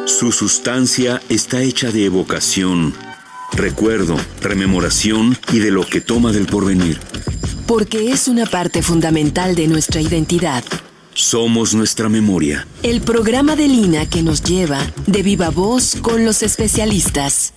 Su sustancia está hecha de evocación, recuerdo, rememoración y de lo que toma del porvenir. Porque es una parte fundamental de nuestra identidad. Somos nuestra memoria. El programa de Lina que nos lleva de viva voz con los especialistas.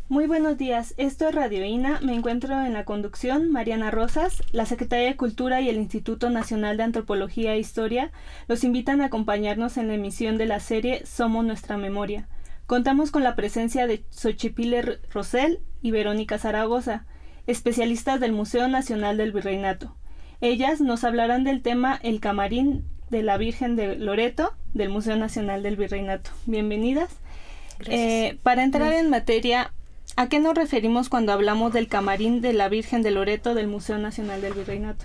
Muy buenos días, esto es Radio INA, me encuentro en la conducción Mariana Rosas, la Secretaría de Cultura y el Instituto Nacional de Antropología e Historia los invitan a acompañarnos en la emisión de la serie Somos Nuestra Memoria. Contamos con la presencia de Xochipile Rosell y Verónica Zaragoza, especialistas del Museo Nacional del Virreinato. Ellas nos hablarán del tema El Camarín de la Virgen de Loreto del Museo Nacional del Virreinato. Bienvenidas. Gracias. Para entrar en materia, ¿a qué nos referimos cuando hablamos del Camarín de la Virgen de Loreto del Museo Nacional del Virreinato?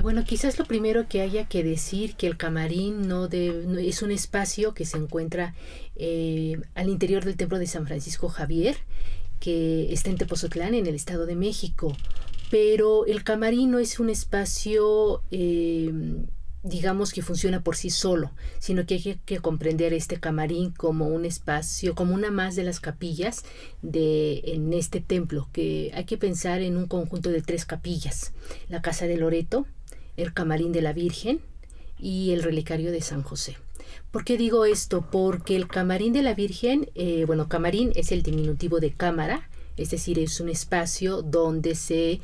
Bueno, quizás lo primero que haya que decir que el camarín no es un espacio que se encuentra al interior del templo de San Francisco Javier, que está en Tepozotlán, en el Estado de México. Pero el camarín no es un espacio digamos que funciona por sí solo, sino que hay que comprender este camarín como un espacio, como una más de las capillas en este templo, que hay que pensar en un conjunto de 3 capillas: la Casa de Loreto, el Camarín de la Virgen y el Relicario de San José. ¿Por qué digo esto? Porque el Camarín de la Virgen, camarín es el diminutivo de cámara, es decir, es un espacio donde se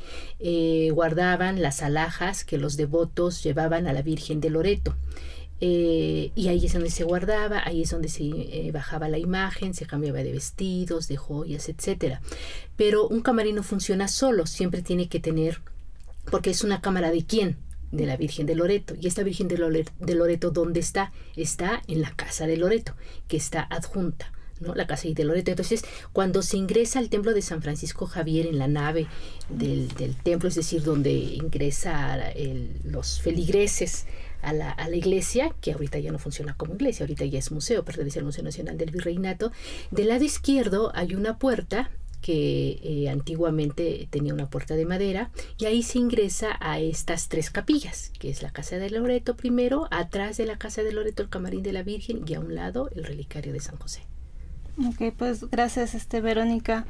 guardaban las alhajas que los devotos llevaban a la Virgen de Loreto. Y ahí es donde se guardaba, ahí es donde se bajaba la imagen, se cambiaba de vestidos, de joyas, etc. Pero un camarín no funciona solo, siempre tiene que tener, porque es una cámara ¿de quién? De la Virgen de Loreto. Y esta Virgen de Loreto, ¿dónde está? Está en la Casa de Loreto, que está adjunta, ¿no? La Casa de Loreto. Entonces, cuando se ingresa al templo de San Francisco Javier, en la nave del templo, es decir, donde ingresa los feligreses a la iglesia, que ahorita ya no funciona como iglesia, ahorita ya es museo, pertenece al Museo Nacional del Virreinato, del lado izquierdo hay una puerta que antiguamente tenía una puerta de madera, y ahí se ingresa a estas 3 capillas, que es la Casa de Loreto primero, atrás de la Casa de Loreto el Camarín de la Virgen y a un lado el Relicario de San José. Ok, pues gracias, Verónica.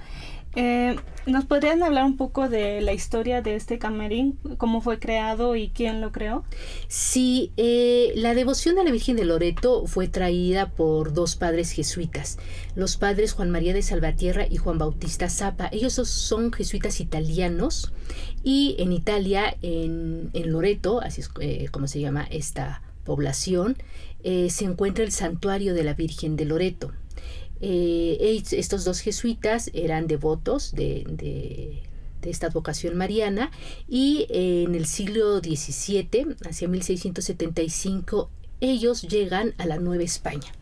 ¿Nos podrían hablar un poco de la historia de este camarín? ¿Cómo fue creado y quién lo creó? Sí, la devoción a la Virgen de Loreto fue traída por 2 padres jesuitas, los padres Juan María de Salvatierra y Juan Bautista Zappa. Ellos son jesuitas italianos, y en Italia, en Loreto, así es como se llama esta población, se encuentra el santuario de la Virgen de Loreto. Estos 2 jesuitas eran devotos de esta advocación mariana, y en el siglo XVII, hacia 1675, ellos llegan a la Nueva España.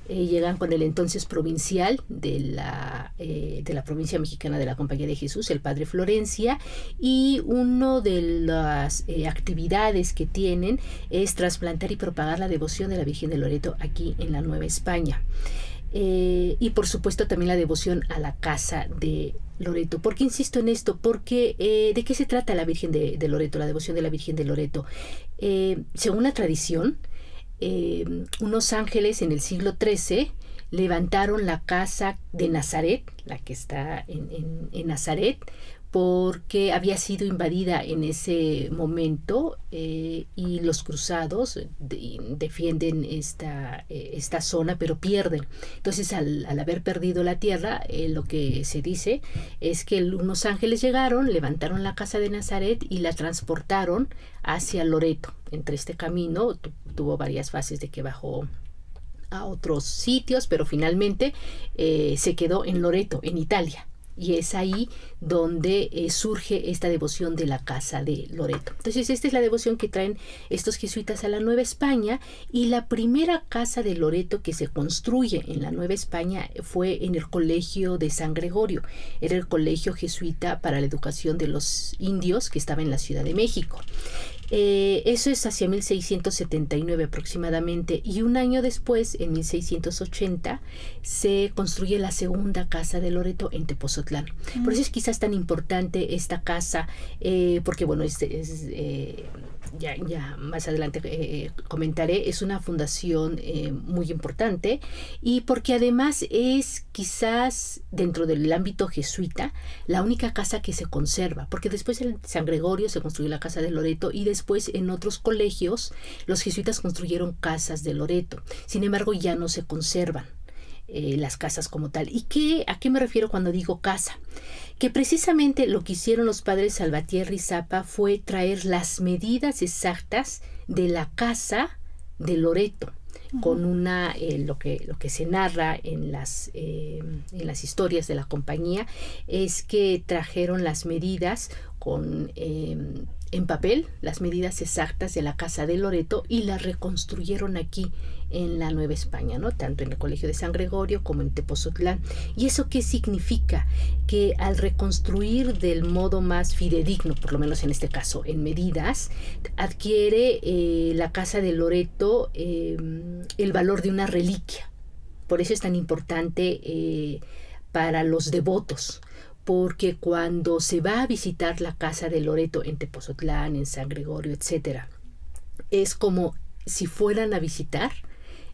Llegan con el entonces provincial de la provincia mexicana de la Compañía de Jesús, el padre Florencia, y una de las actividades que tienen es trasplantar y propagar la devoción de la Virgen de Loreto aquí en la Nueva España. Y por supuesto también la devoción a la Casa de Loreto. ¿Por qué insisto en esto? Porque ¿de qué se trata la Virgen de Loreto, la devoción de la Virgen de Loreto? Según la tradición, unos ángeles en el siglo XIII levantaron la casa de Nazaret, la que está en Nazaret, porque había sido invadida en ese momento, y los cruzados defienden esta zona, pero pierden. Entonces, al haber perdido la tierra, lo que se dice es que unos ángeles llegaron, levantaron la casa de Nazaret y la transportaron hacia Loreto. Entre este camino tuvo varias fases de que bajó a otros sitios, pero finalmente se quedó en Loreto, en Italia. Y es ahí donde surge esta devoción de la Casa de Loreto. Entonces, esta es la devoción que traen estos jesuitas a la Nueva España, y la primera casa de Loreto que se construye en la Nueva España fue en el Colegio de San Gregorio. Era el colegio jesuita para la educación de los indios que estaba en la Ciudad de México. Eso es hacia 1679 aproximadamente, y un año después, en 1680, se construye la segunda casa de Loreto en Tepozotlán. Por eso es quizás tan importante esta casa, porque bueno, ya más adelante comentaré, es una fundación muy importante, y porque además es quizás dentro del ámbito jesuita la única casa que se conserva, porque después en San Gregorio se construyó la casa de Loreto y después en otros colegios los jesuitas construyeron casas de Loreto. Sin embargo, ya no se conservan las casas como tal. ¿Y a qué me refiero cuando digo casa? Que precisamente lo que hicieron los padres Salvatierra y Zapa fue traer las medidas exactas de la casa de Loreto, con lo que se narra en las historias de la compañía es que trajeron las medidas en papel, las medidas exactas de la casa de Loreto, y las reconstruyeron aquí en la Nueva España, ¿no? Tanto en el Colegio de San Gregorio como en Tepozotlán. ¿Y eso qué significa? Que al reconstruir del modo más fidedigno, por lo menos en este caso en medidas, adquiere la casa de Loreto el valor de una reliquia. Por eso es tan importante para los devotos, porque cuando se va a visitar la casa de Loreto en Tepozotlán, en San Gregorio, etcétera, es como si fueran a visitar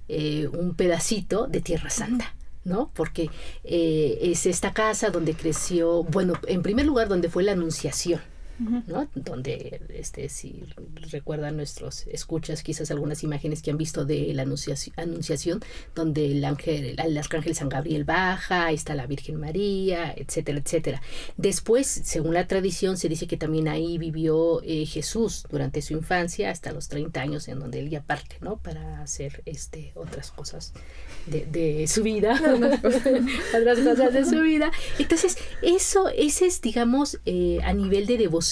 un pedacito de Tierra Santa, ¿no? Porque es esta casa donde creció, bueno, en primer lugar donde fue la Anunciación, ¿no? Donde, si recuerdan nuestros escuchas, quizás algunas imágenes que han visto de la Anunciación, donde el arcángel San Gabriel baja, está la Virgen María, etcétera, etcétera. Después, según la tradición, se dice que también ahí vivió Jesús durante su infancia, hasta los 30 años, en donde él ya parte, ¿no? Para hacer otras cosas de su vida, otras cosas de su vida. Entonces, ese es, digamos, a nivel de devoción,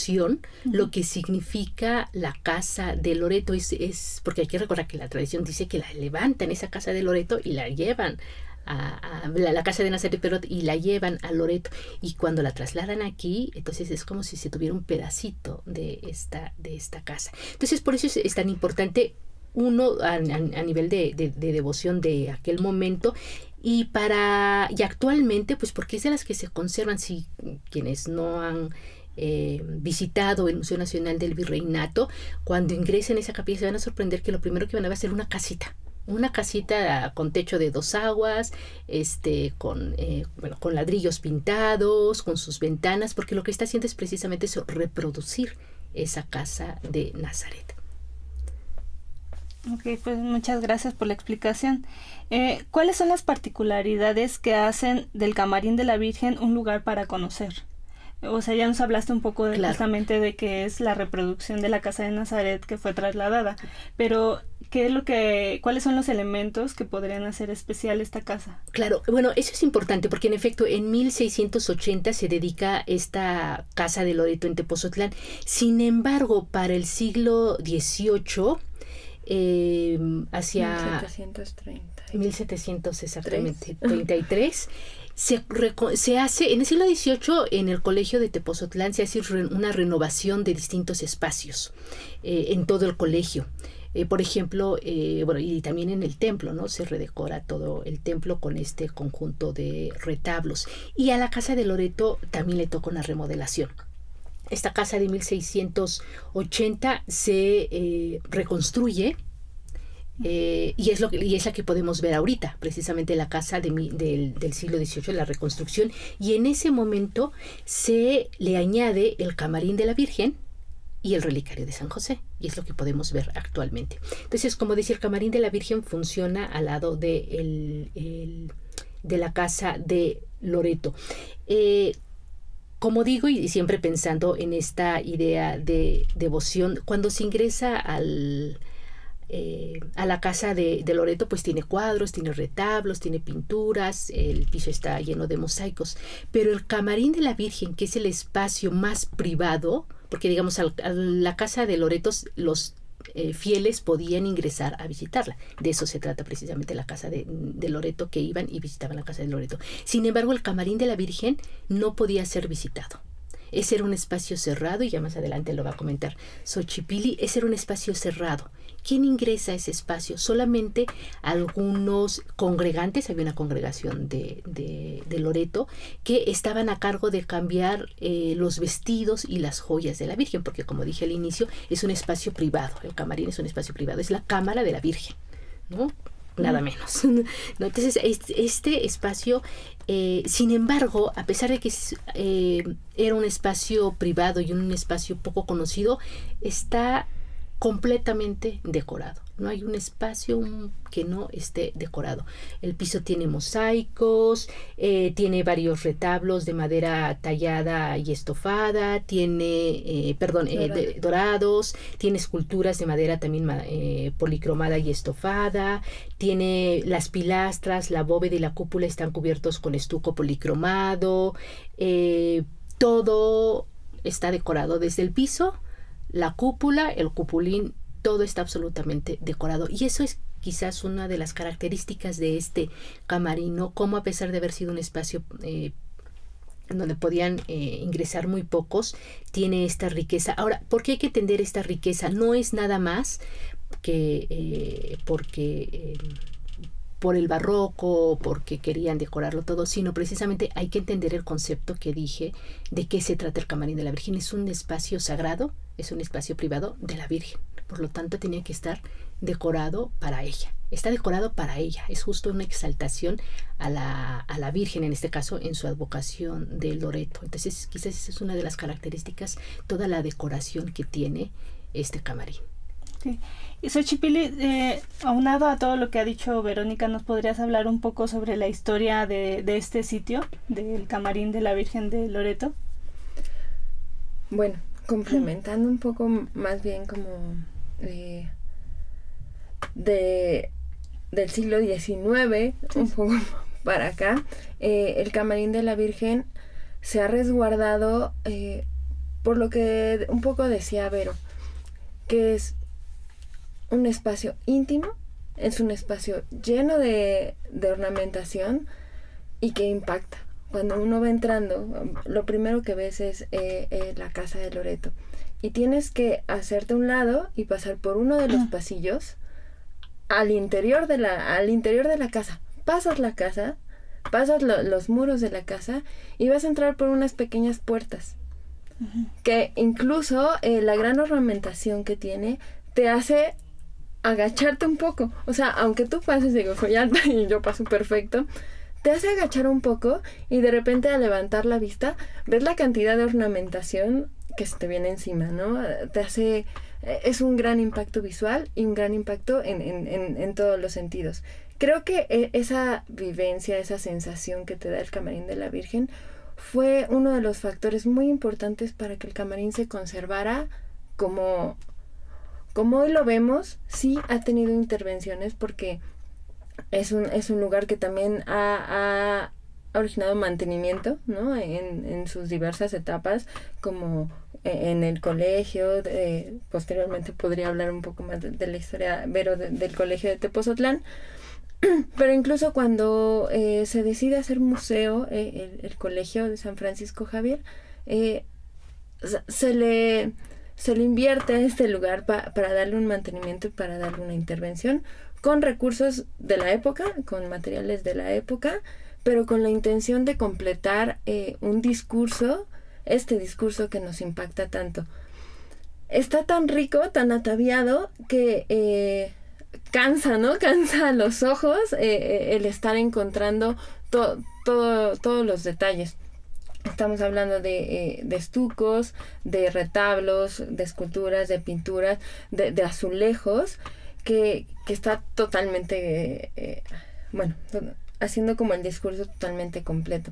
lo que significa la casa de Loreto. Es porque hay que recordar que la tradición dice que la levantan esa casa de Loreto y la llevan a la casa de Nazaret, pero y la llevan a Loreto, y cuando la trasladan aquí, entonces es como si se tuviera un pedacito de esta casa. Entonces, por eso es tan importante uno a nivel de devoción de aquel momento, y actualmente, pues porque es de las que se conservan. Si quienes no han visitado el Museo Nacional del Virreinato, cuando ingresen a esa capilla se van a sorprender que lo primero que van a ver va a ser una casita con techo de 2 aguas, con ladrillos pintados, con sus ventanas, porque lo que está haciendo es precisamente eso, reproducir esa casa de Nazaret. Ok, pues muchas gracias por la explicación. ¿Cuáles son las particularidades que hacen del Camarín de la Virgen un lugar para conocer? O sea, ya nos hablaste un poco justamente de que es la reproducción de la casa de Nazaret que fue trasladada, pero ¿cuáles son los elementos que podrían hacer especial esta casa? Claro, bueno, eso es importante porque en efecto en 1680 se dedica esta casa de Loreto en Tepozotlán. Sin embargo, para el siglo XVIII, hacia 1700 exactamente, 33, se hace, en el siglo XVIII, en el colegio de Tepozotlán se hace una renovación de distintos espacios en todo el colegio. Por ejemplo, y también en el templo, ¿no? Se redecora todo el templo con este conjunto de retablos. Y a la casa de Loreto también le toca una remodelación. Esta casa de 1680 se reconstruye, y es la que podemos ver ahorita, precisamente la casa del siglo XVIII, la reconstrucción, y en ese momento se le añade el Camarín de la Virgen y el Relicario de San José, y es lo que podemos ver actualmente. Entonces, como decía, el Camarín de la Virgen funciona al lado de la casa de Loreto. Como digo, y siempre pensando en esta idea de devoción, cuando se ingresa a la casa de Loreto, pues tiene cuadros, tiene retablos, tiene pinturas, el piso está lleno de mosaicos, pero el Camarín de la Virgen, que es el espacio más privado, porque digamos a la casa de Loreto los fieles podían ingresar a visitarla. De eso se trata precisamente la casa de Loreto, que iban y visitaban la casa de Loreto. Sin embargo, el Camarín de la Virgen no podía ser visitado. Ese era un espacio cerrado, y ya más adelante lo va a comentar Xochipilli. Ese era un espacio cerrado ¿quién ingresa a ese espacio? Solamente algunos congregantes, había una congregación de Loreto, que estaban a cargo de cambiar los vestidos y las joyas de la Virgen, porque como dije al inicio, es un espacio privado, el camarín es un espacio privado, es la cámara de la Virgen, ¿no? Nada menos. ¿No? Entonces, este espacio, sin embargo, a pesar de que era un espacio privado y un espacio poco conocido, está completamente decorado. No hay un espacio que no esté decorado. El piso tiene mosaicos, tiene varios retablos de madera tallada y estofada, tiene, dorados, tiene esculturas de madera también policromada y estofada, tiene las pilastras, la bóveda y la cúpula están cubiertos con estuco policromado, todo está decorado desde el piso, la cúpula, el cupulín, todo está absolutamente decorado. Y eso es quizás una de las características de este camarino, como a pesar de haber sido un espacio en donde podían ingresar muy pocos, tiene esta riqueza. Ahora, ¿por qué hay que entender esta riqueza? No es nada más que por el barroco, porque querían decorarlo todo, sino precisamente hay que entender el concepto que dije de qué se trata el camarín de la Virgen. Es un espacio sagrado, es un espacio privado de la Virgen. Por lo tanto, tenía que estar decorado para ella. Está decorado para ella. Es justo una exaltación a la Virgen, en este caso, en su advocación de Loreto. Entonces, quizás esa es una de las características, toda la decoración que tiene este camarín. Sí. Y Xochipilli, aunado a todo lo que ha dicho Verónica, ¿nos podrías hablar un poco sobre la historia de este sitio, del camarín de la Virgen de Loreto? Bueno, complementando un poco más bien como del siglo XIX, un poco para acá, el camarín de la Virgen se ha resguardado por lo que un poco decía Vero, que es un espacio íntimo, es un espacio lleno de ornamentación y que impacta. Cuando uno va entrando, lo primero que ves es la casa de Loreto. Y tienes que hacerte a un lado y pasar por uno de los pasillos al interior de la casa. Pasas la casa, pasas los muros de la casa y vas a entrar por unas pequeñas puertas. Uh-huh. Que incluso la gran ornamentación que tiene te hace agacharte un poco. O sea, aunque tú pases, digo, soy alta y yo paso perfecto, te hace agachar un poco y de repente al levantar la vista ves la cantidad de ornamentación que se te viene encima, ¿no? Te hace... Es un gran impacto visual y un gran impacto en todos los sentidos. Creo que esa vivencia, esa sensación que te da el camarín de la Virgen fue uno de los factores muy importantes para que el camarín se conservara como hoy lo vemos. Sí ha tenido intervenciones porque es un lugar que también ha originado mantenimiento, ¿no? En sus diversas etapas, como en el colegio, posteriormente podría hablar un poco más de la historia, Vero, del colegio de Tepozotlán, pero incluso cuando se decide hacer museo, el colegio de San Francisco Javier, se le invierte a este lugar para darle un mantenimiento y para darle una intervención con recursos de la época, con materiales de la época, pero con la intención de completar un discurso, este discurso que nos impacta tanto. Está tan rico, tan ataviado, que cansa, ¿no? Cansa a los ojos el estar encontrando todos los detalles. Estamos hablando de estucos, de retablos, de esculturas, de pinturas, de azulejos, que está totalmente, haciendo como el discurso totalmente completo.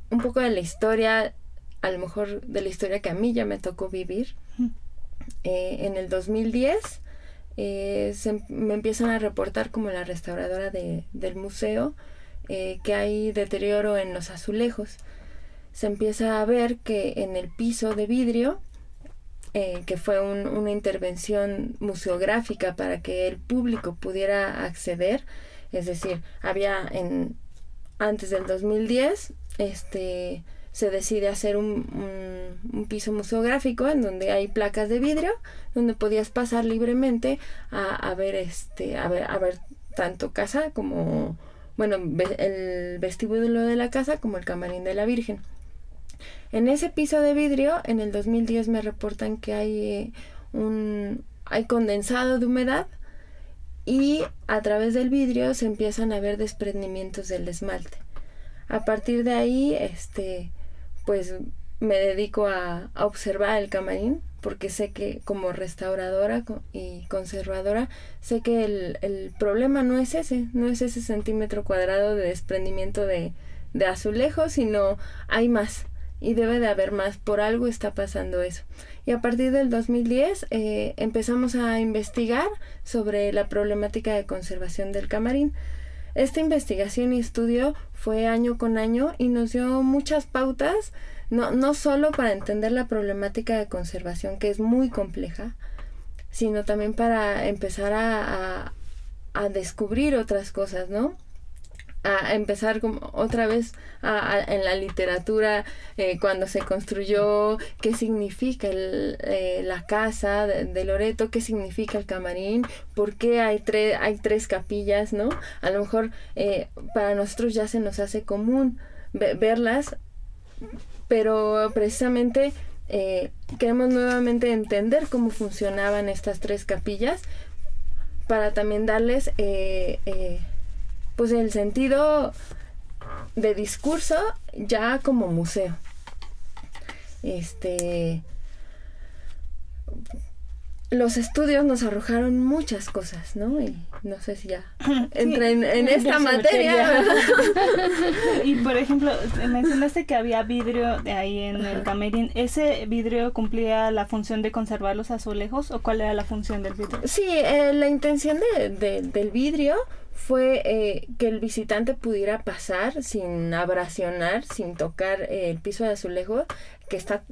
Un poco de la historia, a lo mejor de la historia que a mí ya me tocó vivir. En el 2010 me empiezan a reportar como la restauradora del museo que hay deterioro en los azulejos. Se empieza a ver que en el piso de vidrio, que fue una intervención museográfica para que el público pudiera acceder, es decir, había antes del 2010 se se decide hacer un piso museográfico en donde hay placas de vidrio, donde podías pasar libremente a ver tanto casa como, bueno, el vestíbulo de la casa como el camarín de la Virgen. En ese piso de vidrio, en el 2010 me reportan que hay condensado de humedad, y a través del vidrio se empiezan a ver desprendimientos del esmalte. A partir de ahí, pues me dedico a observar el camarín, porque sé que como restauradora y conservadora, sé que el problema no es ese centímetro cuadrado de desprendimiento de azulejo, sino hay más. Y debe de haber más, por algo está pasando eso. Y a partir del 2010 empezamos a investigar sobre la problemática de conservación del camarín. Esta investigación y estudio fue año con año y nos dio muchas pautas, no solo para entender la problemática de conservación, que es muy compleja, sino también para empezar a descubrir otras cosas, ¿no? A empezar como otra vez en la literatura, cuando se construyó, qué significa la casa de Loreto, qué significa el camarín, por qué hay tres capillas, ¿no? A lo mejor para nosotros ya se nos hace común verlas, pero precisamente queremos nuevamente entender cómo funcionaban estas tres capillas para también darles pues el sentido de discurso ya como museo. Los estudios nos arrojaron muchas cosas, ¿no? Y no sé si ya entré en esta materia. Y por ejemplo, mencionaste que había vidrio de ahí en el camarín. ¿Ese vidrio cumplía la función de conservar los azulejos o cuál era la función del vidrio? Sí, la intención del vidrio fue que el visitante pudiera pasar sin abrasionar, sin tocar el piso de azulejo, que está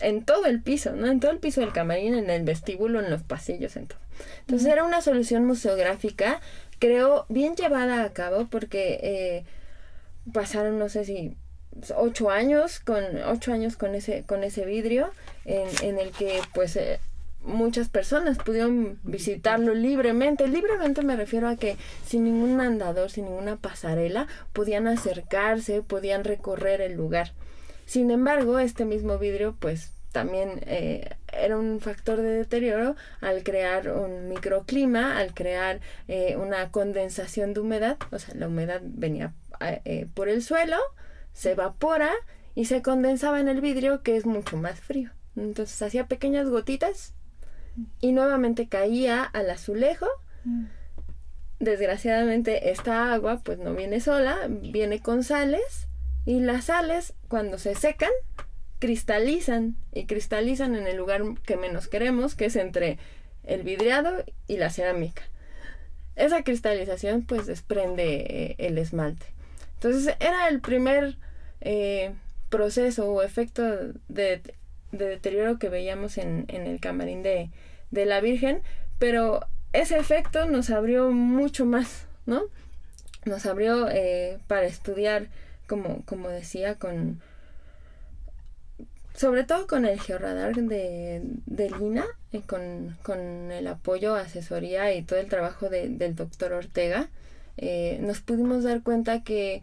en todo el piso, ¿no? En todo el piso del camarín, en el vestíbulo, en los pasillos, en todo. Entonces era una solución museográfica, creo, bien llevada a cabo, porque pasaron, no sé si 8 años con ese vidrio, en el que pues muchas personas pudieron visitarlo libremente. Libremente me refiero a que sin ningún andador, sin ninguna pasarela, podían acercarse, podían recorrer el lugar. Sin embargo, este mismo vidrio pues también era un factor de deterioro al crear un microclima, al crear una condensación de humedad. O sea, la humedad venía por el suelo, se evapora y se condensaba en el vidrio, que es mucho más frío. Entonces hacía pequeñas gotitas y nuevamente caía al azulejo. Desgraciadamente esta agua pues no viene sola, viene con sales, y las sales cuando se secan cristalizan en el lugar que menos queremos, que es entre el vidriado y la cerámica. Esa cristalización pues desprende el esmalte. Entonces era el primer proceso o efecto de deterioro que veíamos en el camarín de la Virgen, pero ese efecto nos abrió mucho más, ¿no? Nos abrió para estudiar, como decía, sobre todo con el georradar de Lina, con el apoyo, asesoría y todo el trabajo del doctor Ortega, nos pudimos dar cuenta que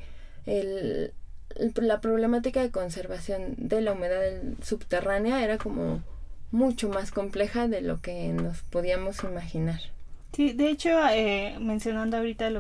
la problemática de conservación de la humedad subterránea era como mucho más compleja de lo que nos podíamos imaginar. Sí, de hecho, mencionando ahorita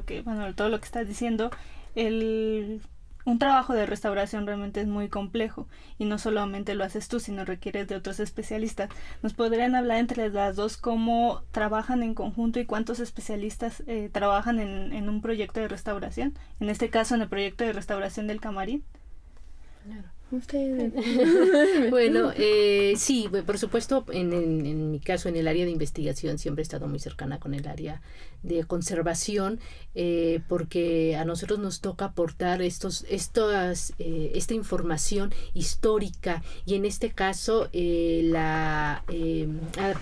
todo lo que estás diciendo, un trabajo de restauración realmente es muy complejo y no solamente lo haces tú, sino requieres de otros especialistas. ¿Nos podrían hablar entre las dos cómo trabajan en conjunto y cuántos especialistas trabajan en un proyecto de restauración? En este caso, en el proyecto de restauración del camarín. Claro. Ustedes. Bueno, sí, por supuesto, en mi caso, en el área de investigación, siempre he estado muy cercana con el área de conservación, porque a nosotros nos toca aportar esta información histórica, y en este caso,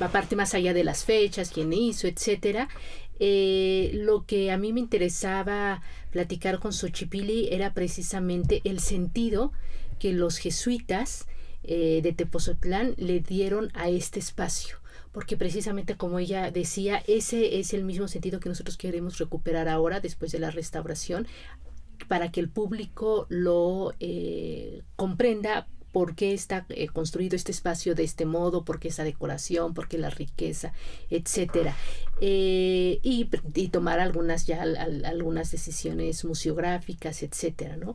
aparte más allá de las fechas, quién hizo, etcétera, lo que a mí me interesaba platicar con Xochipilli era precisamente el sentido que los jesuitas de Tepozotlán le dieron a este espacio, porque precisamente como ella decía, ese es el mismo sentido que nosotros queremos recuperar ahora después de la restauración, para que el público lo comprenda por qué está construido este espacio de este modo, por qué esa decoración, por qué la riqueza, etcétera. Y tomar algunas decisiones museográficas, etcétera, ¿no?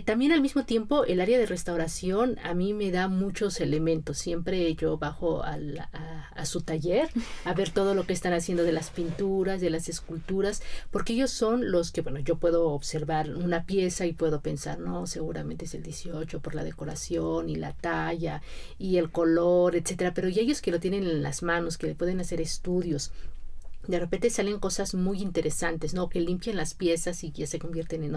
También al mismo tiempo el área de restauración a mí me da muchos elementos. Siempre yo bajo a su taller a ver todo lo que están haciendo de las pinturas, de las esculturas, porque ellos son los que, bueno, yo puedo observar una pieza y puedo pensar, no, seguramente es el 18 por la decoración y la talla y el color, etcétera, pero ya ellos que lo tienen en las manos, que le pueden hacer estudios, de repente salen cosas muy interesantes, ¿no? Que limpian las piezas y ya se convierten en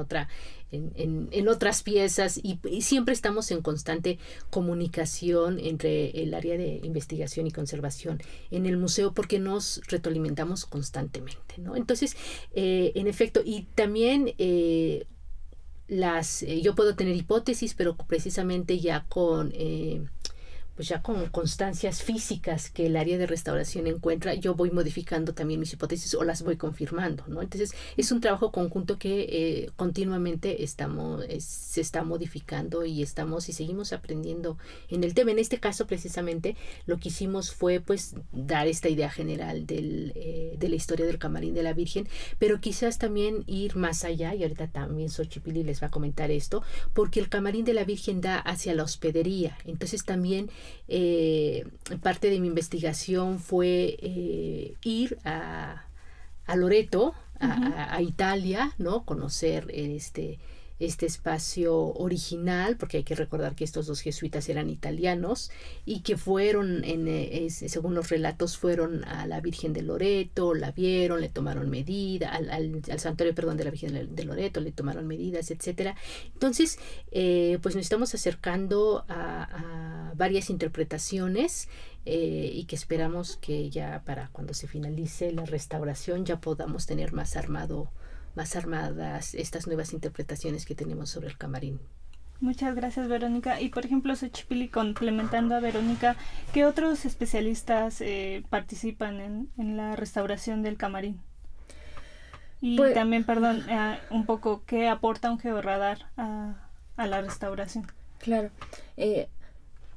otras piezas y siempre estamos en constante comunicación entre el área de investigación y conservación en el museo, porque nos retroalimentamos constantemente, ¿no? Entonces, en efecto, y también yo puedo tener hipótesis, pero precisamente ya con constancias físicas que el área de restauración encuentra, yo voy modificando también mis hipótesis o las voy confirmando, ¿no? Entonces es un trabajo conjunto que continuamente se está modificando y seguimos aprendiendo en el tema. En este caso precisamente lo que hicimos fue pues dar esta idea general de la historia del Camarín de la Virgen, pero quizás también ir más allá, y ahorita también Xochipilli les va a comentar esto, porque el Camarín de la Virgen da hacia la hospedería. Entonces también parte de mi investigación fue ir a Loreto, a Italia, ¿no? Conocer este espacio original, porque hay que recordar que estos dos jesuitas eran italianos y que fueron, según los relatos, fueron a la Virgen de Loreto, la vieron, le tomaron medidas, al santuario, de la Virgen de Loreto, le tomaron medidas, etcétera. Entonces, pues nos estamos acercando a varias interpretaciones y que esperamos que ya para cuando se finalice la restauración ya podamos tener más armadas estas nuevas interpretaciones que tenemos sobre el camarín. Muchas gracias, Verónica. Y por ejemplo, Xochipilli, complementando a Verónica, ¿qué otros especialistas participan en la restauración del camarín? Y pues, también, un poco, ¿qué aporta un georradar a la restauración? Claro.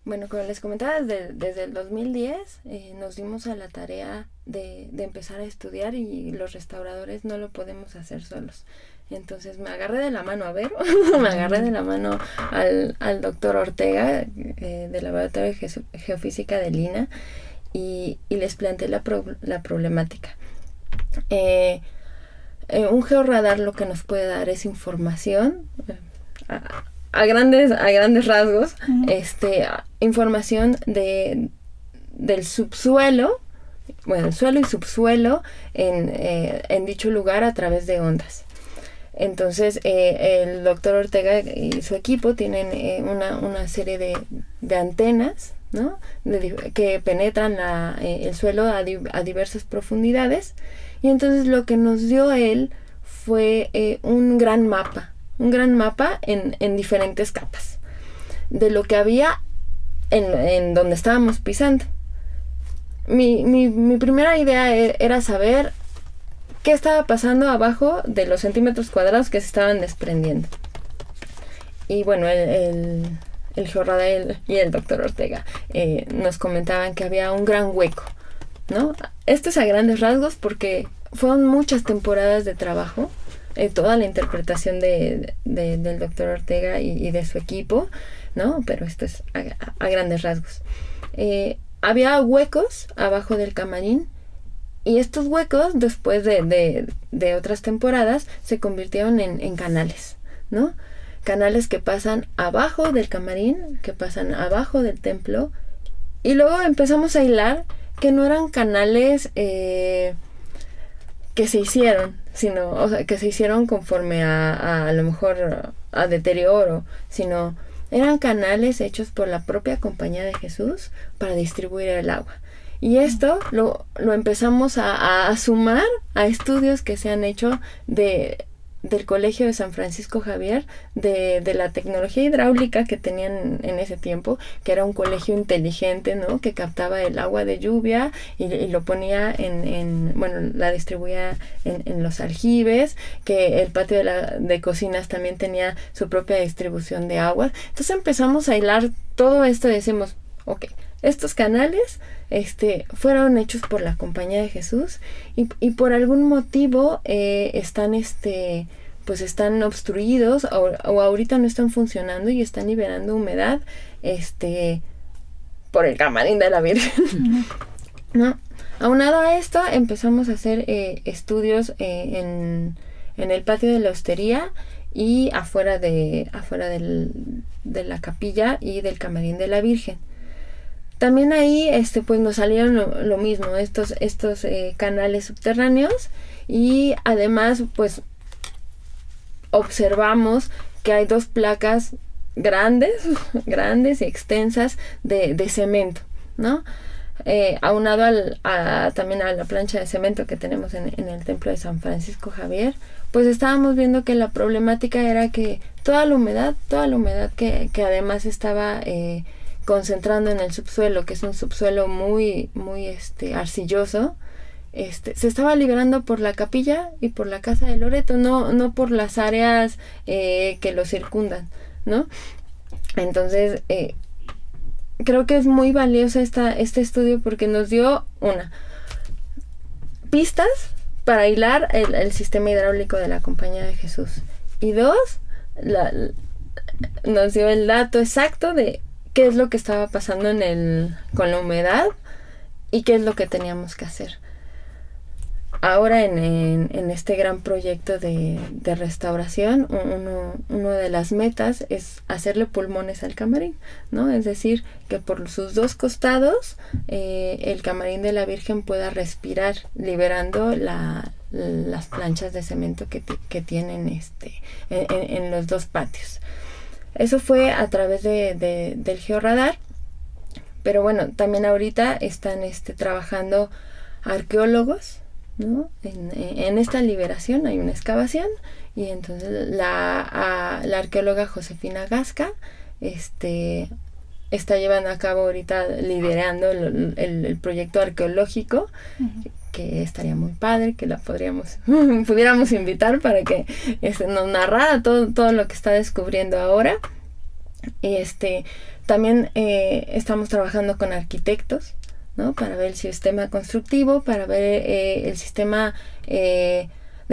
Bueno, como les comentaba, desde el 2010 nos dimos a la tarea de empezar a estudiar, y los restauradores no lo podemos hacer solos. Entonces me agarré de la mano a Vero, me agarré de la mano al doctor Ortega del Laboratorio de Geofísica de Lina, y les planteé la problemática. Un georradar lo que nos puede dar es información, a grandes rasgos, información del subsuelo, el suelo y subsuelo en dicho lugar a través de ondas. Entonces el doctor Ortega y su equipo tienen una serie de antenas, ¿no? Que penetran el suelo a diversas profundidades, y entonces lo que nos dio él fue un gran mapa en diferentes capas de lo que había en donde estábamos pisando. Mi primera idea era saber qué estaba pasando abajo de los centímetros cuadrados que se estaban desprendiendo. Y bueno, el georradar y el doctor Ortega nos comentaban que había un gran hueco, ¿no? Esto es a grandes rasgos porque fueron muchas temporadas de trabajo, toda la interpretación del doctor Ortega y de su equipo, ¿no? Pero esto es a grandes rasgos. Había huecos abajo del camarín, y estos huecos, después de otras temporadas, se convirtieron en canales, ¿no? Canales que pasan abajo del camarín, que pasan abajo del templo, y luego empezamos a hilar que no eran canales que se hicieron, que se hicieron conforme a lo mejor a deterioro, sino eran canales hechos por la propia Compañía de Jesús para distribuir el agua. Y esto lo empezamos a sumar a estudios que se han hecho del Colegio de San Francisco Javier, de la tecnología hidráulica que tenían en ese tiempo, que era un colegio inteligente, ¿no? Que captaba el agua de lluvia y lo ponía la distribuía en los aljibes, que el patio de cocinas también tenía su propia distribución de agua. Entonces empezamos a hilar todo esto y decimos, ok, estos canales fueron hechos por la Compañía de Jesús y por algún motivo están obstruidos o ahorita no están funcionando y están liberando humedad por el camarín de la Virgen. ¿No? Aunado a esto empezamos a hacer estudios en el patio de la hostería y afuera de la capilla y del camarín de la Virgen. También ahí pues nos salieron lo mismo, estos canales subterráneos, y además pues observamos que hay 2 placas grandes y extensas de cemento, ¿no? Aunado también a la plancha de cemento que tenemos en el templo de San Francisco Javier, pues estábamos viendo que la problemática era que toda la humedad que además estaba concentrando en el subsuelo, que es un subsuelo muy arcilloso, se estaba liberando por la capilla y por la casa de Loreto, no por las áreas que lo circundan, ¿no? Entonces creo que es muy valioso este estudio porque nos dio pistas para hilar el sistema hidráulico de la Compañía de Jesús, y 2, nos dio el dato exacto de qué es lo que estaba pasando con la humedad y qué es lo que teníamos que hacer. Ahora en este gran proyecto de restauración, uno de las metas es hacerle pulmones al camarín, ¿no? Es decir, que por sus 2 costados el camarín de la Virgen pueda respirar, liberando las planchas de cemento que tienen en los 2 patios. Eso fue a través del georradar, pero bueno, también ahorita están trabajando arqueólogos, ¿no? En esta liberación hay una excavación, y entonces la arqueóloga Josefina Gasca está llevando a cabo ahorita, liderando el proyecto arqueológico, que estaría muy padre, que la pudiéramos invitar para que nos narrara todo lo que está descubriendo ahora. Y también estamos trabajando con arquitectos, ¿no? Para ver el sistema constructivo, para ver el sistema de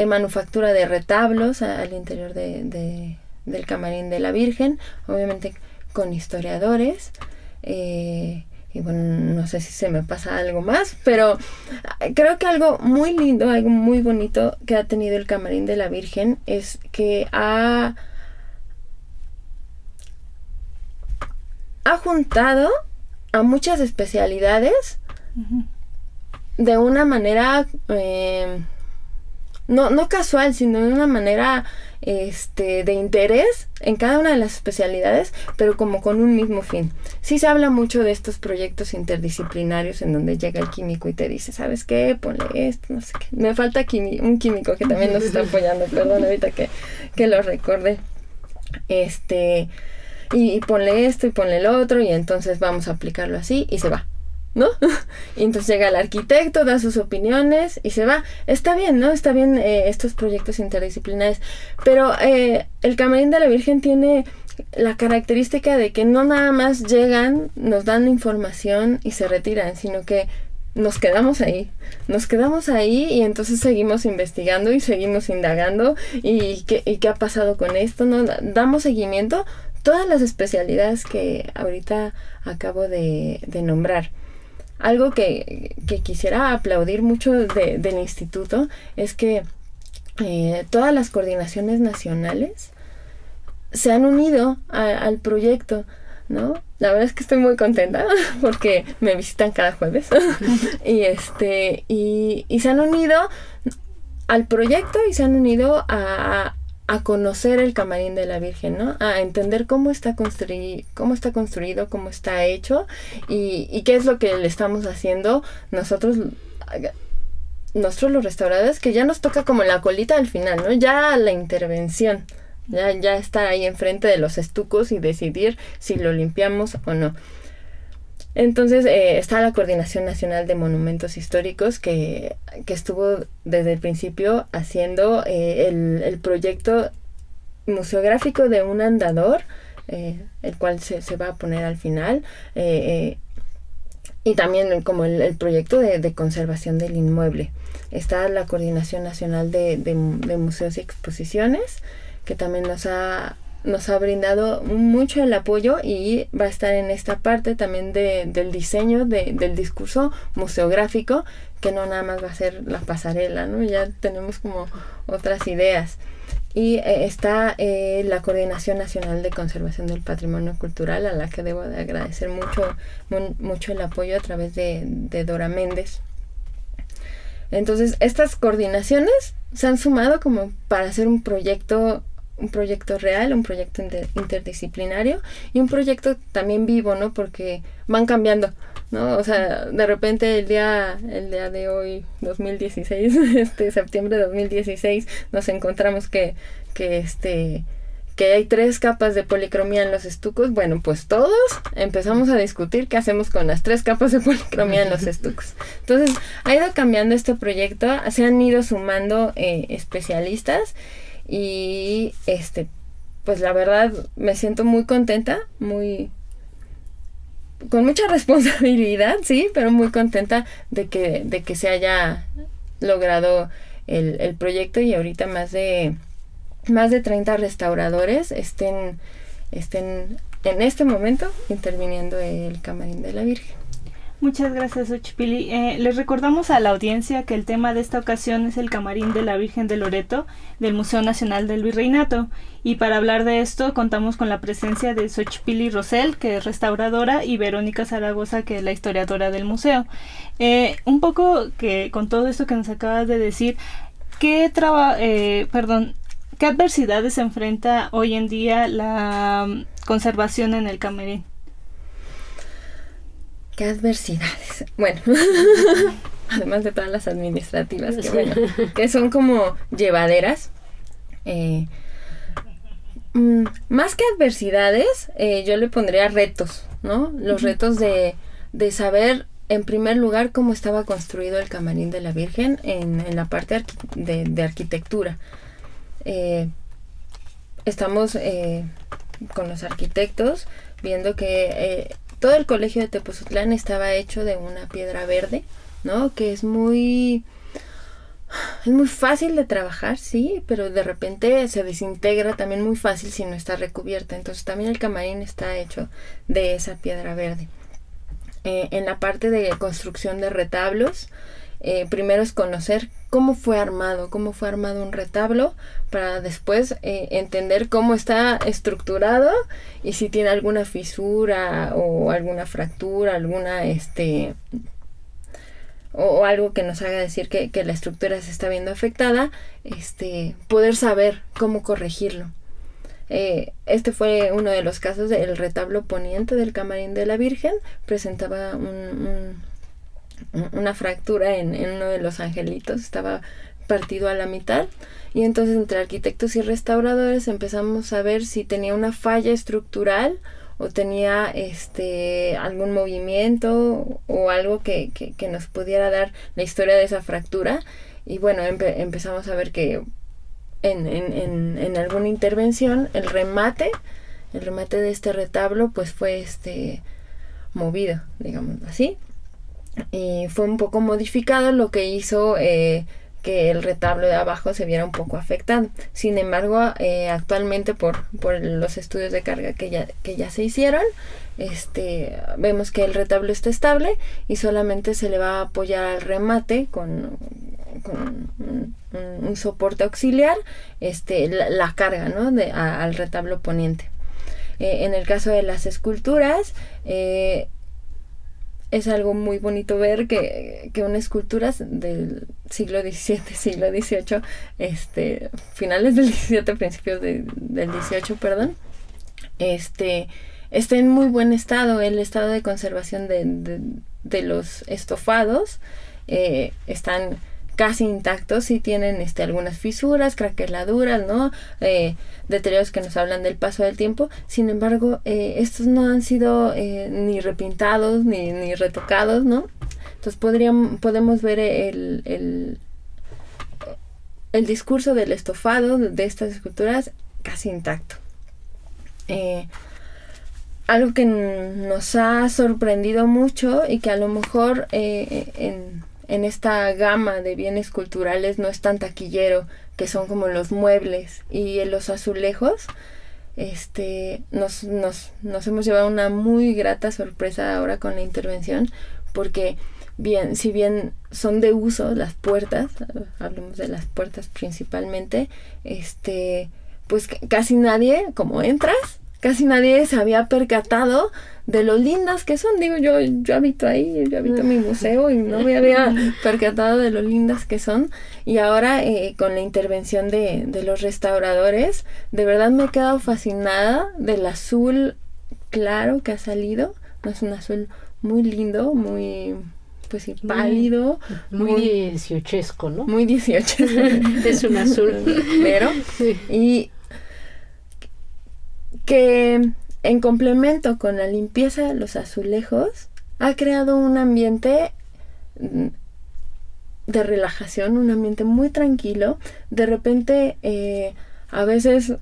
manufactura de retablos al interior del camarín de la Virgen, obviamente con historiadores, y bueno, no sé si se me pasa algo más, pero creo que algo muy lindo, algo muy bonito que ha tenido el camarín de la Virgen es que ha juntado a muchas especialidades de una manera no casual, sino de una manera de interés en cada una de las especialidades, pero como con un mismo fin. Sí se habla mucho de estos proyectos interdisciplinarios en donde llega el químico y te dice, ¿sabes qué? Ponle esto, no sé qué. Me falta un químico que también nos está apoyando, perdón, ahorita que lo recordé. Y ponle esto y ponle el otro, y entonces vamos a aplicarlo así, y se va, ¿no? Y entonces llega el arquitecto, da sus opiniones y se va. Está bien, ¿no? Está bien estos proyectos interdisciplinares, pero el camarín de la Virgen tiene la característica de que no nada más llegan, nos dan información y se retiran, sino que nos quedamos ahí y entonces seguimos investigando y seguimos indagando y qué ha pasado con esto, ¿no? Damos seguimiento todas las especialidades que ahorita acabo de nombrar. Algo que quisiera aplaudir mucho del instituto es que todas las coordinaciones nacionales se han unido al proyecto, ¿no? La verdad es que estoy muy contenta porque me visitan cada jueves y se han unido al proyecto y se han unido a a conocer el camarín de la Virgen, ¿no? A entender cómo está construido, cómo está hecho y qué es lo que le estamos haciendo nosotros los restauradores, que ya nos toca como la colita al final, ¿no? Ya la intervención, ya estar ahí enfrente de los estucos y decidir si lo limpiamos o no. Entonces está la Coordinación Nacional de Monumentos Históricos que estuvo desde el principio haciendo el proyecto museográfico de un andador, el cual se va a poner al final, y también como el proyecto de conservación del inmueble. Está la Coordinación Nacional de Museos y Exposiciones, que también nos ha brindado mucho el apoyo y va a estar en esta parte también del diseño del discurso museográfico, que no nada más va a ser la pasarela, ¿no? Ya tenemos como otras ideas. Y está la Coordinación Nacional de Conservación del Patrimonio Cultural, a la que debo de agradecer mucho el apoyo a través de Dora Méndez. Entonces, estas coordinaciones se han sumado como para hacer un proyecto real, un proyecto interdisciplinario y un proyecto también vivo, ¿no? Porque van cambiando, ¿no? O sea, de repente el día de hoy, 2016, septiembre de 2016, nos encontramos que hay 3 capas de policromía en los estucos. Bueno, pues todos empezamos a discutir qué hacemos con las 3 capas de policromía en los estucos. Entonces, ha ido cambiando este proyecto, se han ido sumando especialistas. Y pues la verdad me siento muy contenta, con mucha responsabilidad, sí, pero muy contenta de que se haya logrado el proyecto y ahorita más de 30 restauradores estén en este momento interviniendo el Camarín de la Virgen. Muchas gracias, Xochipilli. Les recordamos a la audiencia que el tema de esta ocasión es el Camarín de la Virgen de Loreto del Museo Nacional del Virreinato. Y para hablar de esto contamos con la presencia de Xochipilli Rosell, que es restauradora, y Verónica Zaragoza, que es la historiadora del museo. Un poco que con todo esto que nos acabas de decir, ¿qué adversidades se enfrenta hoy en día la conservación en el camarín? ¿Qué adversidades? Bueno, además de todas las administrativas, que son como llevaderas. Más que adversidades, yo le pondría retos, ¿no? Los retos de saber, en primer lugar, cómo estaba construido el Camarín de la Virgen en la parte de arquitectura. Estamos con los arquitectos viendo que todo el colegio de Tepozotlán estaba hecho de una piedra verde, ¿no? Que es muy fácil de trabajar, sí, pero de repente se desintegra también muy fácil si no está recubierta. Entonces también el camarín está hecho de esa piedra verde. En la parte de construcción de retablos, primero es conocer cómo fue armado un retablo, para después entender cómo está estructurado y si tiene alguna fisura o alguna fractura, alguna o algo que nos haga decir que la estructura se está viendo afectada, poder saber cómo corregirlo. Este fue uno de los casos del retablo poniente del Camarín de la Virgen. Presentaba una fractura en uno de los angelitos, estaba partido a la mitad, y entonces entre arquitectos y restauradores empezamos a ver si tenía una falla estructural o tenía algún movimiento o algo que nos pudiera dar la historia de esa fractura. Y bueno, empezamos a ver que en alguna intervención el remate de este retablo pues fue movido, digamos así, y fue un poco modificado, lo que hizo que el retablo de abajo se viera un poco afectado. Sin embargo, actualmente por los estudios de carga que ya se hicieron, vemos que el retablo está estable y solamente se le va a apoyar al remate con un soporte auxiliar, la carga, ¿no? Al retablo poniente. En el caso de las esculturas, es algo muy bonito ver que unas esculturas del siglo XVII, siglo XVIII, finales del XVII, principios del XVIII, perdón, está en muy buen estado. El estado de conservación de los estofados están casi intactos, sí tienen algunas fisuras, craqueladuras, ¿no? Deterioros que nos hablan del paso del tiempo. Sin embargo, estos no han sido ni repintados ni retocados, ¿no? Entonces podemos ver el discurso del estofado de estas esculturas casi intacto. Algo que nos ha sorprendido mucho y que a lo mejor en esta gama de bienes culturales no es tan taquillero, que son como los muebles y los azulejos, nos hemos llevado una muy grata sorpresa ahora con la intervención, porque si bien son de uso las puertas, hablemos de las puertas principalmente, pues casi nadie, como entras, casi nadie se había percatado de lo lindas que son. Digo, yo habito ahí, yo habito mi museo y no me había percatado de lo lindas que son. Y ahora con la intervención de los restauradores, de verdad me he quedado fascinada del azul claro que ha salido. No, es un azul muy lindo, muy, pues sí, pálido. Muy dieciochesco, ¿no? Muy dieciochesco. Es un azul. Pero, sí. Y que en complemento con la limpieza de los azulejos ha creado un ambiente de relajación, un ambiente muy tranquilo. De repente a veces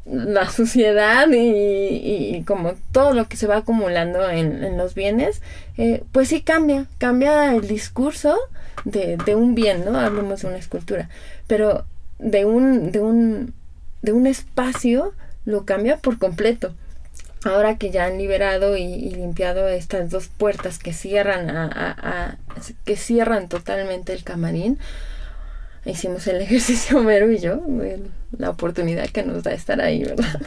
la suciedad y como todo lo que se va acumulando en los bienes, pues sí cambia el discurso de un bien, ¿no? Hablemos de una escultura, pero de un espacio lo cambia por completo. Ahora que ya han liberado y limpiado estas dos puertas que cierran que cierran totalmente el camarín, hicimos el ejercicio Vero y yo, la oportunidad que nos da estar ahí, ¿verdad?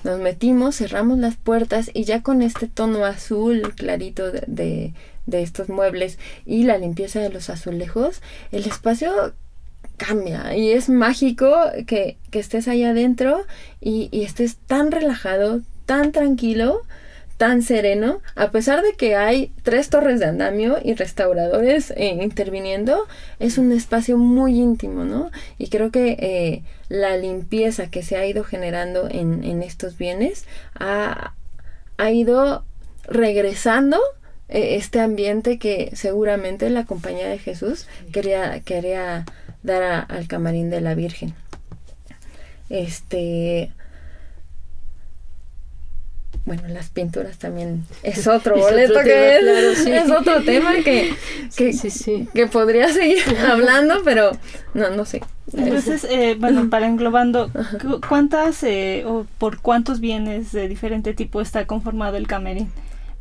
Nos metimos, cerramos las puertas y ya con este tono azul clarito de estos muebles y la limpieza de los azulejos, el espacio cambia y es mágico que estés ahí adentro y estés tan relajado, tan tranquilo, tan sereno, a pesar de que hay 3 torres de andamio y restauradores interviniendo. Es un espacio muy íntimo, ¿no? Y creo que la limpieza que se ha ido generando en estos bienes ha ido regresando este ambiente que seguramente la Compañía de Jesús quería dar al Camarín de la Virgen. Bueno, las pinturas también es otro boleto, es otro tema que podría seguir hablando, pero no sé. Entonces, bueno, para englobando, ¿cuántas o por cuántos bienes de diferente tipo está conformado el camerín?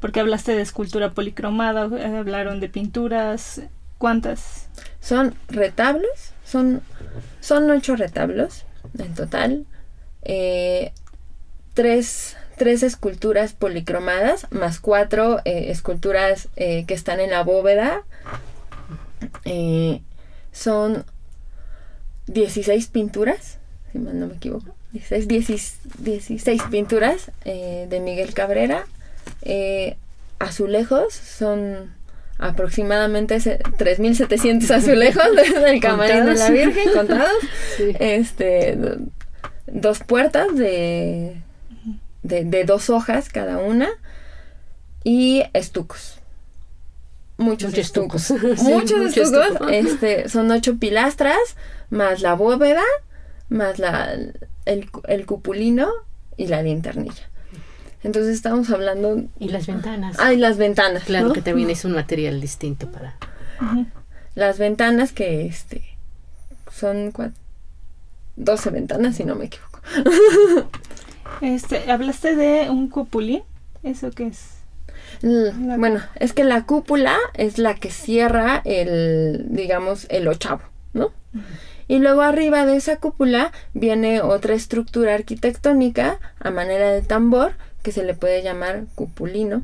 Porque hablaste de escultura policromada, hablaron de pinturas, ¿cuántas? Son retablos, son 8 retablos en total, 3 esculturas policromadas, más 4 esculturas que están en la bóveda. Son 16 pinturas, si mal no me equivoco, 16 pinturas de Miguel Cabrera. Azulejos son aproximadamente 3,700 azulejos del Camarín de la Virgen, contados. Sí. 2 puertas de 2 hojas cada una y estucos. Muchos estucos. Muchos estucos. Son 8 pilastras, más la bóveda, más el cupulino y la linternilla. Entonces estamos hablando... Y las ventanas. Y las ventanas. Claro, ¿no? Que también es un material distinto para... Las ventanas que son 12 ventanas, si no me equivoco. Hablaste de un cupulín. ¿Eso qué es? Bueno, es que la cúpula es la que cierra el ochavo, ¿no? Y luego arriba de esa cúpula viene otra estructura arquitectónica a manera de tambor que se le puede llamar cupulino.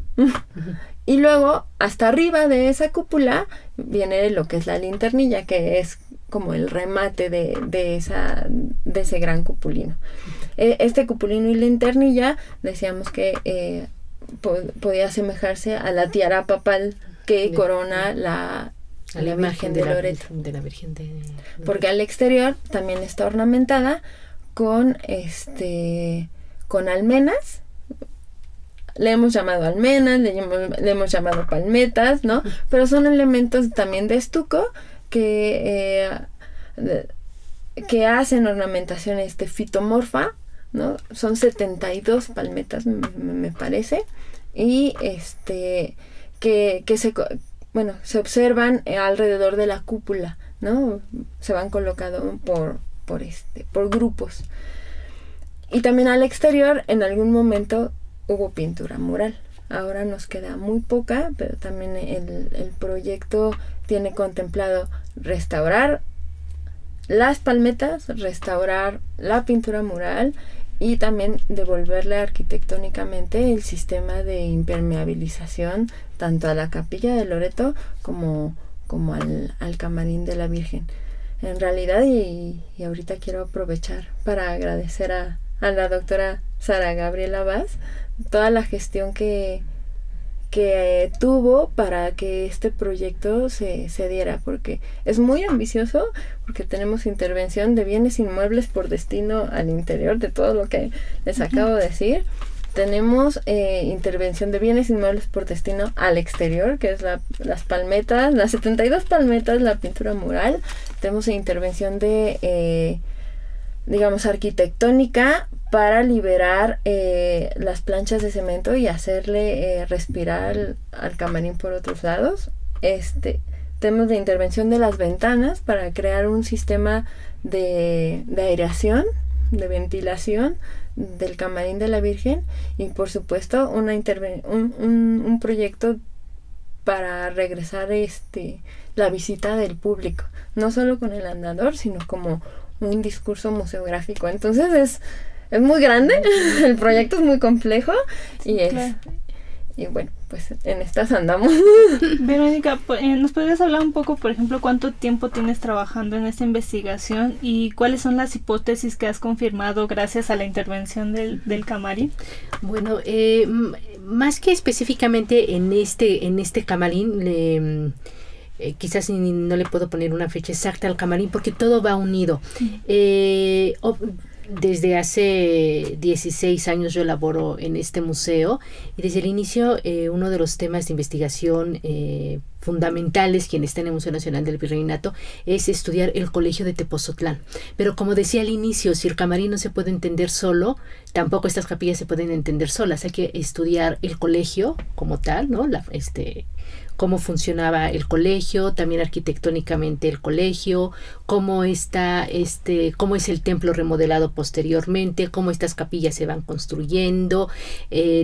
Y luego, hasta arriba de esa cúpula, viene lo que es la linternilla, que es como el remate de ese gran cupulino. Este cupulino y linternilla, decíamos que podía asemejarse a la tiara papal que corona la imagen de Loreto. De la Virgen de Loreto. Porque al exterior también está ornamentada con almenas. Le hemos llamado almenas, le hemos llamado palmetas, ¿no? Pero son elementos también de estuco que hacen ornamentación fitomorfa, ¿no? Son 72 palmetas, me parece, y que se observan alrededor de la cúpula, ¿no? Se van colocando por grupos. Y también al exterior, en algún momento hubo pintura mural. Ahora nos queda muy poca, pero también el proyecto tiene contemplado restaurar las palmetas, restaurar la pintura mural y también devolverle arquitectónicamente el sistema de impermeabilización tanto a la capilla de Loreto como al camarín de la Virgen. En realidad, y ahorita quiero aprovechar para agradecer a la doctora Sara Gabriela Vaz toda la gestión que tuvo para que este proyecto se diera, porque es muy ambicioso, porque tenemos intervención de bienes inmuebles por destino al interior de todo lo que les acabo de decir. Tenemos intervención de bienes inmuebles por destino al exterior, que es las palmetas, las 72 palmetas, la pintura mural. Tenemos intervención de arquitectónica para liberar las planchas de cemento y hacerle respirar al camarín por otros lados. Tenemos la intervención de las ventanas para crear un sistema de aireación, de ventilación del camarín de la Virgen, y por supuesto un proyecto para regresar la visita del público, no solo con el andador, sino como un discurso museográfico. Entonces es muy grande, el proyecto es muy complejo y bueno, pues en estas andamos. Verónica, ¿nos podrías hablar un poco, por ejemplo, cuánto tiempo tienes trabajando en esta investigación y cuáles son las hipótesis que has confirmado gracias a la intervención del camarín? Bueno, más que específicamente en este camarín, quizás no le puedo poner una fecha exacta al camarín porque todo va unido. Desde hace 16 años yo laboro en este museo y desde el inicio uno de los temas de investigación fundamentales quienes están en el Museo Nacional del Virreinato es estudiar el colegio de Tepozotlán. Pero como decía al inicio, si el camarín no se puede entender solo, tampoco estas capillas se pueden entender solas. Hay que estudiar el colegio como tal, ¿no? Cómo funcionaba el colegio, también arquitectónicamente el colegio, cómo es el templo remodelado posteriormente, cómo estas capillas se van construyendo.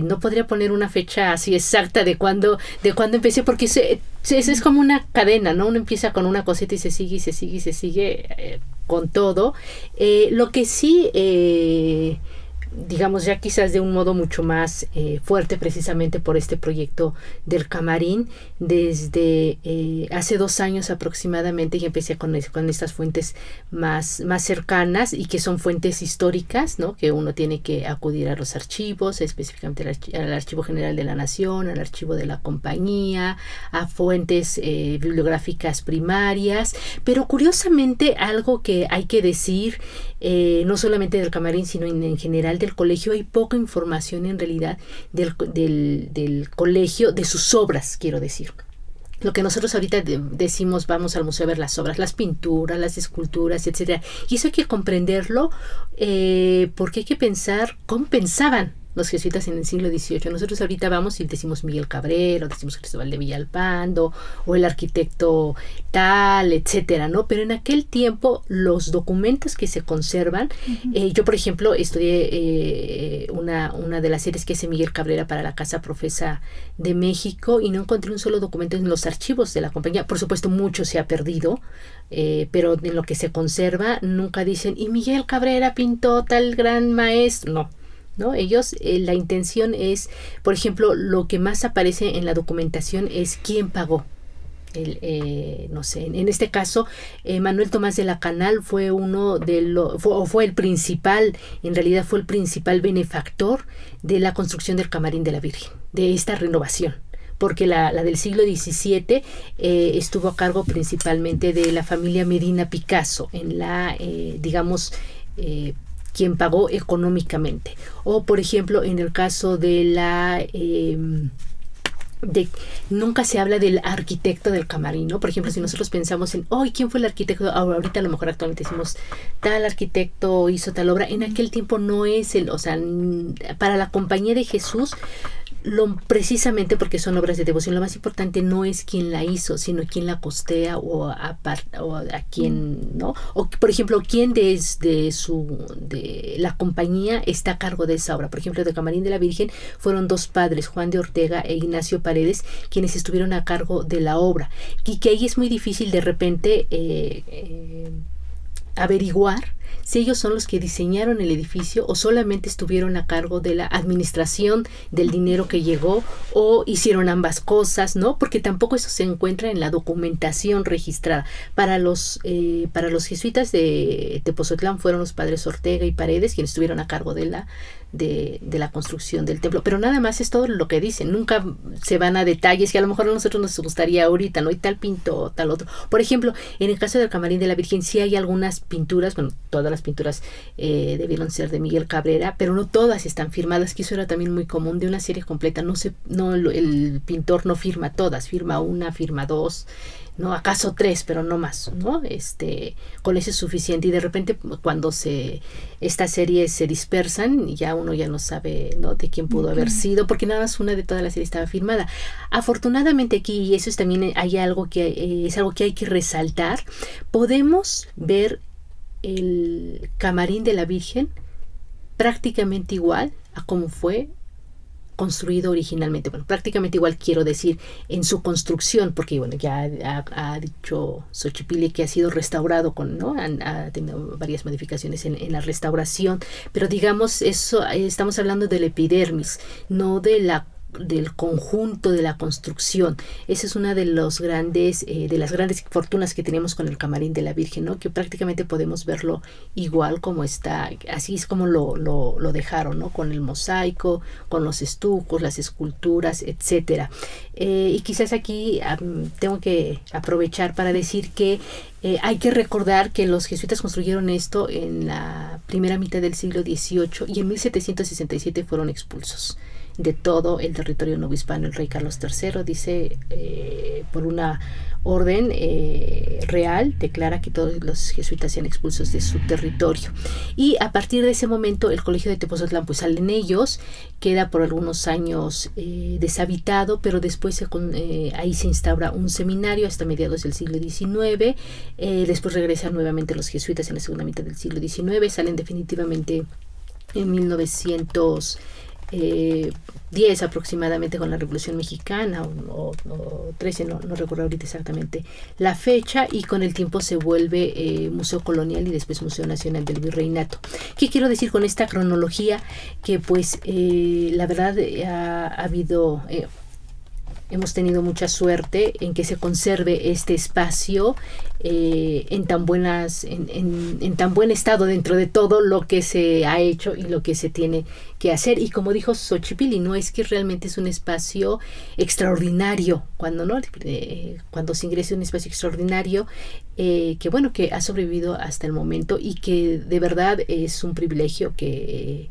No podría poner una fecha así exacta de cuándo empecé, porque es como una cadena, ¿no? Uno empieza con una cosita y se sigue con todo. Lo que sí, digamos ya quizás de un modo mucho más fuerte precisamente por este proyecto del camarín, desde hace 2 años aproximadamente ya empecé con estas fuentes más cercanas y que son fuentes históricas, ¿no? Que uno tiene que acudir a los archivos, específicamente al Archivo General de la Nación, al Archivo de la Compañía, a fuentes bibliográficas primarias, pero curiosamente algo que hay que decir, no solamente del camarín sino en general del colegio, hay poca información en realidad del colegio, de sus obras, quiero decir. Lo que nosotros ahorita decimos, vamos al museo a ver las obras, las pinturas, las esculturas, etcétera. Y eso hay que comprenderlo porque hay que pensar cómo pensaban los jesuitas en el siglo XVIII. Nosotros ahorita vamos y decimos Miguel Cabrera, decimos Cristóbal de Villalpando, o el arquitecto tal, etcétera, ¿no? Pero en aquel tiempo, los documentos que se conservan, yo por ejemplo estudié una de las series que hace Miguel Cabrera para la Casa Profesa de México y no encontré un solo documento en los archivos de la compañía. Por supuesto, mucho se ha perdido, pero en lo que se conserva, nunca dicen, y Miguel Cabrera pintó tal gran maestro, no. ¿no? Ellos, la intención es, por ejemplo, lo que más aparece en la documentación es quién pagó. No sé, en este caso, Manuel Tomás de la Canal fue fue el principal, en realidad fue el principal benefactor de la construcción del Camarín de la Virgen, de esta renovación, porque la del siglo XVII estuvo a cargo principalmente de la familia Medina Picasso, en la, quien pagó económicamente. O, por ejemplo, en el caso de nunca se habla del arquitecto del camarín, ¿no? Por ejemplo, si nosotros pensamos en, ¿quién fue el arquitecto? Ahorita a lo mejor actualmente decimos, tal arquitecto hizo tal obra. En aquel tiempo no es para la Compañía de Jesús, precisamente porque son obras de devoción, lo más importante no es quién la hizo, sino quién la costea o a quién, ¿no? O, por ejemplo, quién de la compañía está a cargo de esa obra. Por ejemplo, de Camarín de la Virgen fueron 2 padres, Juan de Ortega e Ignacio Paredes, quienes estuvieron a cargo de la obra. Y que ahí es muy difícil de repente averiguar si ellos son los que diseñaron el edificio o solamente estuvieron a cargo de la administración del dinero que llegó o hicieron ambas cosas, ¿no? Porque tampoco eso se encuentra en la documentación registrada. Para los jesuitas de Tepozotlán fueron los padres Ortega y Paredes quienes estuvieron a cargo de la construcción del templo, pero nada más es todo lo que dicen, nunca se van a detalles que a lo mejor a nosotros nos gustaría ahorita, ¿no? Y tal pintó, tal otro. Por ejemplo, en el caso del Camarín de la Virgen sí hay algunas pinturas, bueno, todas las pinturas debieron ser de Miguel Cabrera, pero no todas están firmadas, que eso era también muy común de una serie completa, el pintor no firma todas, firma una, firma 2, ¿no? Acaso 3, pero no más, ¿no? Con eso es suficiente. Y de repente cuando estas series se dispersan, ya uno ya no sabe, ¿no? De quién pudo haber sido, porque nada más una de toda la serie estaba firmada. Afortunadamente aquí, y eso es también hay algo que es algo que hay que resaltar, podemos ver el Camarín de la Virgen prácticamente igual a como fue construido originalmente. Bueno, prácticamente igual quiero decir en su construcción, porque bueno, ya ha dicho Xochipilli que ha sido restaurado ¿no? Ha tenido varias modificaciones en la restauración, pero digamos, eso estamos hablando del epidermis, no del conjunto de la construcción. Esa es una de las grandes fortunas que tenemos con el Camarín de la Virgen, ¿no? Que prácticamente podemos verlo igual como está, así es como lo dejaron, ¿no? Con el mosaico, con los estucos, las esculturas, etcétera. Y quizás aquí tengo que aprovechar para decir que hay que recordar que los jesuitas construyeron esto en la primera mitad del siglo XVIII y en 1767 fueron expulsos de todo el territorio novohispano. El rey Carlos III dice, por una orden real, declara que todos los jesuitas sean expulsos de su territorio. Y a partir de ese momento el colegio de Tepozotlán pues salen ellos, queda por algunos años deshabitado, pero después ahí se instaura un seminario hasta mediados del siglo XIX. Después regresan nuevamente los jesuitas en la segunda mitad del siglo XIX, salen definitivamente en 1910 aproximadamente con la Revolución Mexicana o 13, no recuerdo ahorita exactamente la fecha, y con el tiempo se vuelve Museo Colonial y después Museo Nacional del Virreinato. ¿Qué quiero decir con esta cronología? Que pues la verdad hemos tenido mucha suerte en que se conserve este espacio en tan buen estado dentro de todo lo que se ha hecho y lo que se tiene que hacer. Y como dijo Xochipilli, no es que realmente es un espacio extraordinario, cuando se ingresa un espacio extraordinario que bueno, que ha sobrevivido hasta el momento y que de verdad es un privilegio que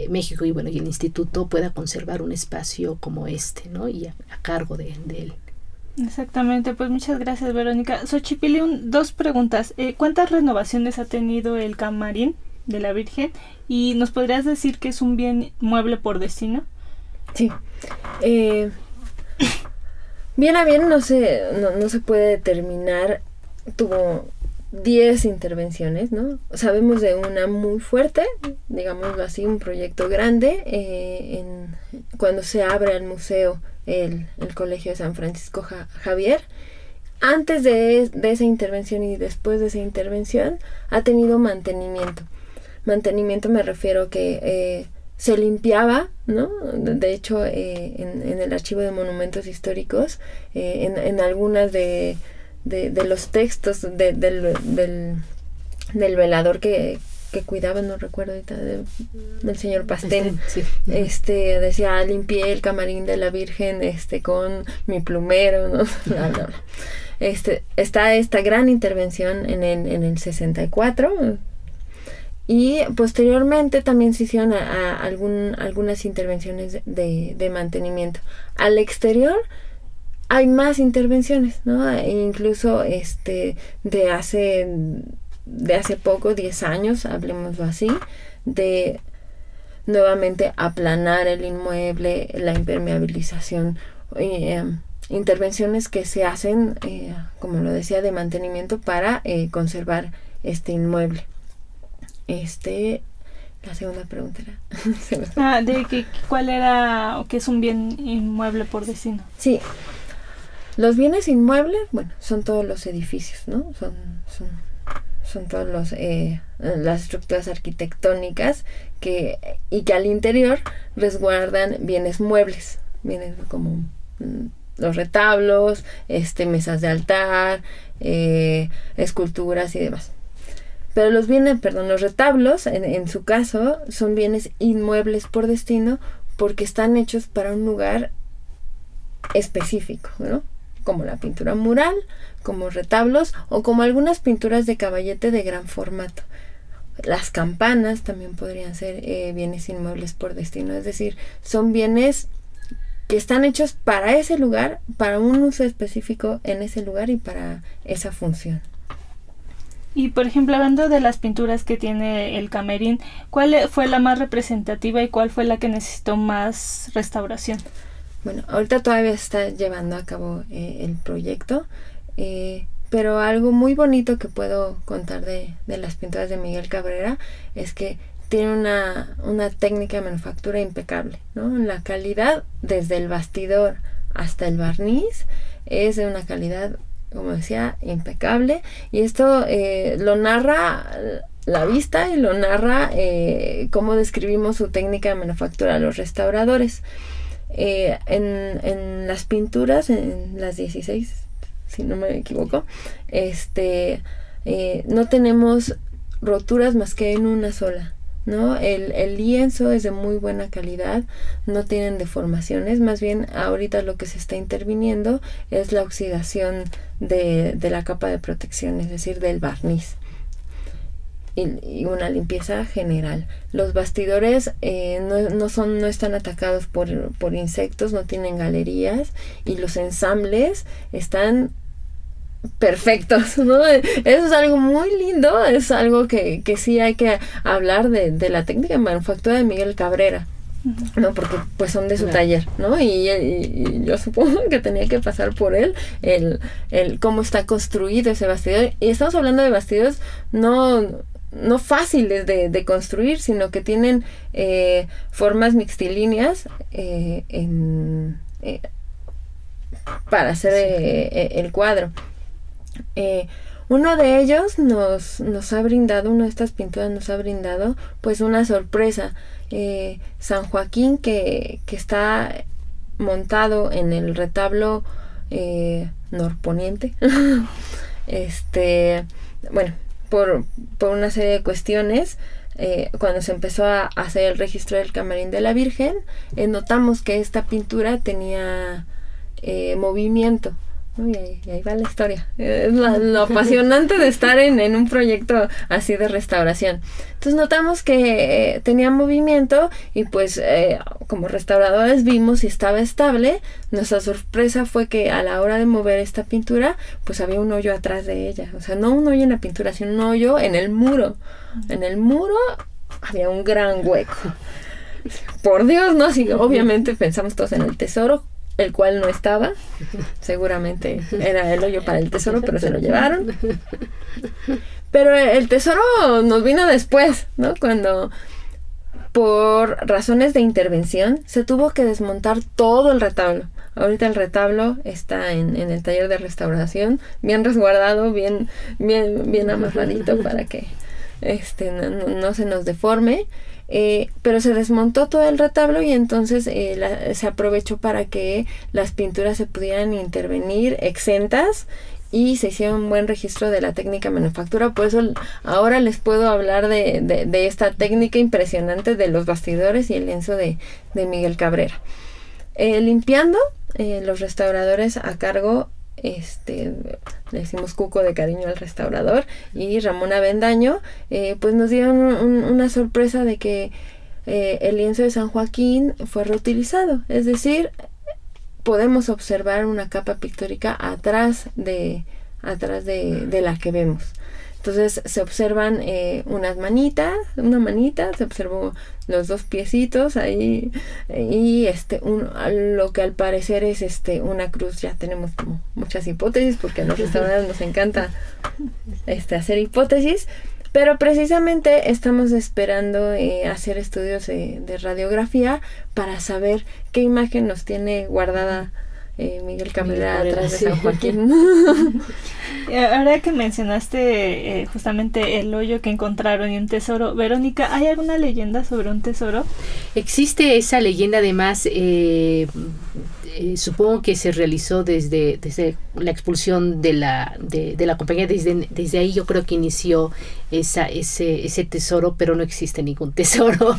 México y el instituto pueda conservar un espacio como este, ¿no? Y a cargo de él. Exactamente, pues muchas gracias, Verónica. Xochipilli, 2 preguntas. ¿Cuántas renovaciones ha tenido el Camarín de la Virgen? ¿Y nos podrías decir que es un bien mueble por destino? Sí. Bien a bien no se puede determinar. Tuvo 10 intervenciones, ¿no? Sabemos de una muy fuerte, digámoslo así, un proyecto grande, cuando se abre al museo el Colegio de San Francisco Javier. Antes de esa intervención y después de esa intervención ha tenido mantenimiento mantenimiento me refiero que se limpiaba, ¿no? De hecho, en el archivo de monumentos históricos, en algunas de los textos del velador que cuidaba, no recuerdo ahorita, del señor Pastén, sí. decía, limpié el camarín de la Virgen con mi plumero, ¿no? No. Está esta gran intervención en el 64, y posteriormente también se hicieron algunas intervenciones de mantenimiento. Al exterior hay más intervenciones, ¿no? E incluso de hace poco, 10 años, hablemoslo así, de nuevamente aplanar el inmueble, la impermeabilización, intervenciones que se hacen, como lo decía, de mantenimiento para conservar este inmueble. La segunda pregunta era... ¿cuál era o qué es un bien inmueble por destino? Sí, los bienes inmuebles, bueno, son todos los edificios, ¿no? Son todos las estructuras arquitectónicas que al interior resguardan bienes muebles, bienes como los retablos, mesas de altar, esculturas y demás. Pero los retablos, en su caso, son bienes inmuebles por destino porque están hechos para un lugar específico, ¿no? Como la pintura mural, como retablos o como algunas pinturas de caballete de gran formato. Las campanas también podrían ser bienes inmuebles por destino, es decir, son bienes que están hechos para ese lugar, para un uso específico en ese lugar y para esa función. Y por ejemplo, hablando de las pinturas que tiene el camerín, ¿cuál fue la más representativa y cuál fue la que necesitó más restauración? Bueno, ahorita todavía está llevando a cabo el proyecto, pero algo muy bonito que puedo contar de las pinturas de Miguel Cabrera es que tiene una técnica de manufactura impecable, ¿no? La calidad desde el bastidor hasta el barniz es de una calidad, como decía, impecable, y esto lo narra la vista y lo narra cómo describimos su técnica de manufactura a los restauradores. En las pinturas, en las 16, si no me equivoco, no tenemos roturas más que en una sola, ¿no? El lienzo es de muy buena calidad, no tienen deformaciones, más bien ahorita lo que se está interviniendo es la oxidación de la capa de protección, es decir, del barniz, y una limpieza general. Los bastidores no están atacados por insectos, no tienen galerías, y los ensambles están perfectos, ¿no? Eso es algo muy lindo, es algo que sí hay que hablar de la técnica de manufactura de Miguel Cabrera, ¿no? Porque pues son de su taller, ¿no? Y yo supongo que tenía que pasar por él el cómo está construido ese bastidor, y estamos hablando de bastidores no fáciles de construir, sino que tienen formas mixtilíneas para hacer el cuadro. Uno de ellos nos ha brindado, una de estas pinturas nos ha brindado pues una sorpresa. San Joaquín, que está montado en el retablo norponiente, bueno, por una serie de cuestiones, cuando se empezó a hacer el registro del camarín de la Virgen, notamos que esta pintura tenía movimiento, ¿no? Y ahí va la historia. Es lo apasionante de estar en un proyecto así de restauración. Entonces notamos que tenía movimiento, y pues como restauradores vimos si estaba estable. Nuestra sorpresa fue que a la hora de mover esta pintura pues había un hoyo atrás de ella, o sea, no un hoyo en la pintura, sino un hoyo en el muro. En el muro había un gran hueco. Por Dios, ¿no? Así, obviamente pensamos todos en el tesoro, el cual no estaba. Seguramente era el hoyo para el tesoro, pero se lo llevaron. Pero el tesoro nos vino después, ¿no? Cuando, por razones de intervención, se tuvo que desmontar todo el retablo. Ahorita el retablo está en el taller de restauración, bien resguardado, bien amarradito para que no se nos deforme. Pero se desmontó todo el retablo y entonces se aprovechó para que las pinturas se pudieran intervenir exentas y se hiciera un buen registro de la técnica manufactura. Por eso ahora les puedo hablar de esta técnica impresionante de los bastidores y el lienzo de Miguel Cabrera. Limpiando, los restauradores a cargo, le decimos Cuco de cariño al restaurador, y Ramón Avendaño, pues nos dieron una sorpresa de que el lienzo de San Joaquín fue reutilizado, es decir, podemos observar una capa pictórica atrás de la que vemos. Entonces se observan una manita, se observó los dos piecitos ahí y lo que al parecer es una cruz. Ya tenemos como muchas hipótesis porque a los restauradores nos encanta hacer hipótesis, pero precisamente estamos esperando hacer estudios de radiografía para saber qué imagen nos tiene guardada Miguel Cabrera atrás de San Joaquín. Ahora que mencionaste justamente el hoyo que encontraron y un tesoro, Verónica, ¿hay alguna leyenda sobre un tesoro? Existe esa leyenda, además, supongo que se realizó desde la expulsión de la compañía, desde ahí yo creo que inició ese tesoro, pero no existe ningún tesoro,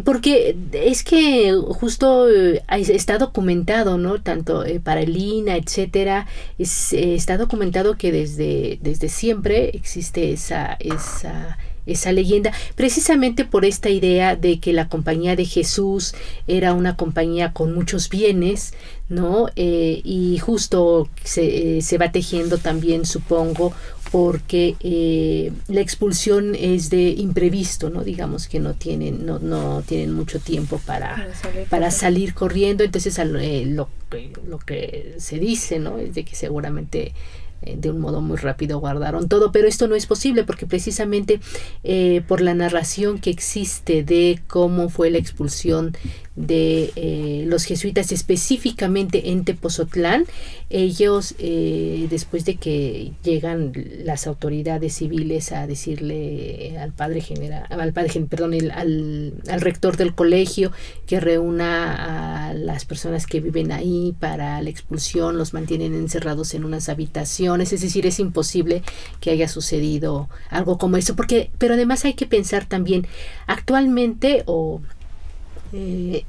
porque es que justo está documentado, ¿no? Tanto para el INA, etcétera, está documentado que desde siempre existe esa leyenda, precisamente por esta idea de que la Compañía de Jesús era una compañía con muchos bienes, ¿no? Y justo se va tejiendo también, supongo, porque la expulsión es de imprevisto, ¿no? Digamos que no tienen mucho tiempo para salir corriendo. Entonces lo que se dice, ¿no? Es de que seguramente de un modo muy rápido guardaron todo, pero esto no es posible porque precisamente por la narración que existe de cómo fue la expulsión de los jesuitas, específicamente en Tepozotlán, ellos después de que llegan las autoridades civiles a decirle al al rector del colegio que reúna a las personas que viven ahí para la expulsión, los mantienen encerrados en unas habitaciones, es decir, es imposible que haya sucedido algo como eso, pero además hay que pensar también actualmente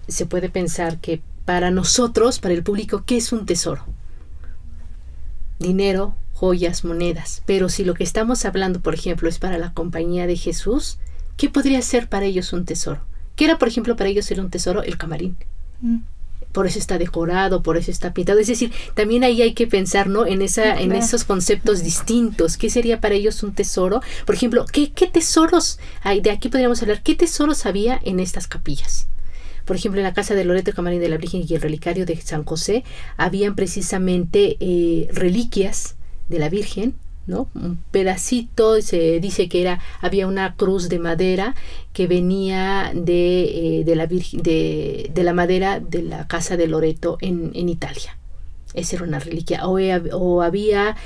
se puede pensar que para nosotros, para el público, ¿qué es un tesoro? Dinero, joyas, monedas. Pero si lo que estamos hablando, por ejemplo, es para la Compañía de Jesús, ¿qué podría ser para ellos un tesoro? ¿Qué era, por ejemplo, para ellos era un tesoro? El camarín. Por eso está decorado, por eso está pintado. Es decir, también ahí hay que pensar, ¿no? En esos conceptos distintos. ¿Qué sería para ellos un tesoro? Por ejemplo, ¿qué tesoros hay? De aquí podríamos hablar. ¿Qué tesoros había en estas capillas? Por ejemplo, en la casa de Loreto, el camarín de la Virgen y el relicario de San José, habían precisamente reliquias de la Virgen, ¿no? Un pedacito, se dice que había una cruz de madera que venía de la Virgen, de la madera de la casa de Loreto en Italia. Esa era una reliquia. O había,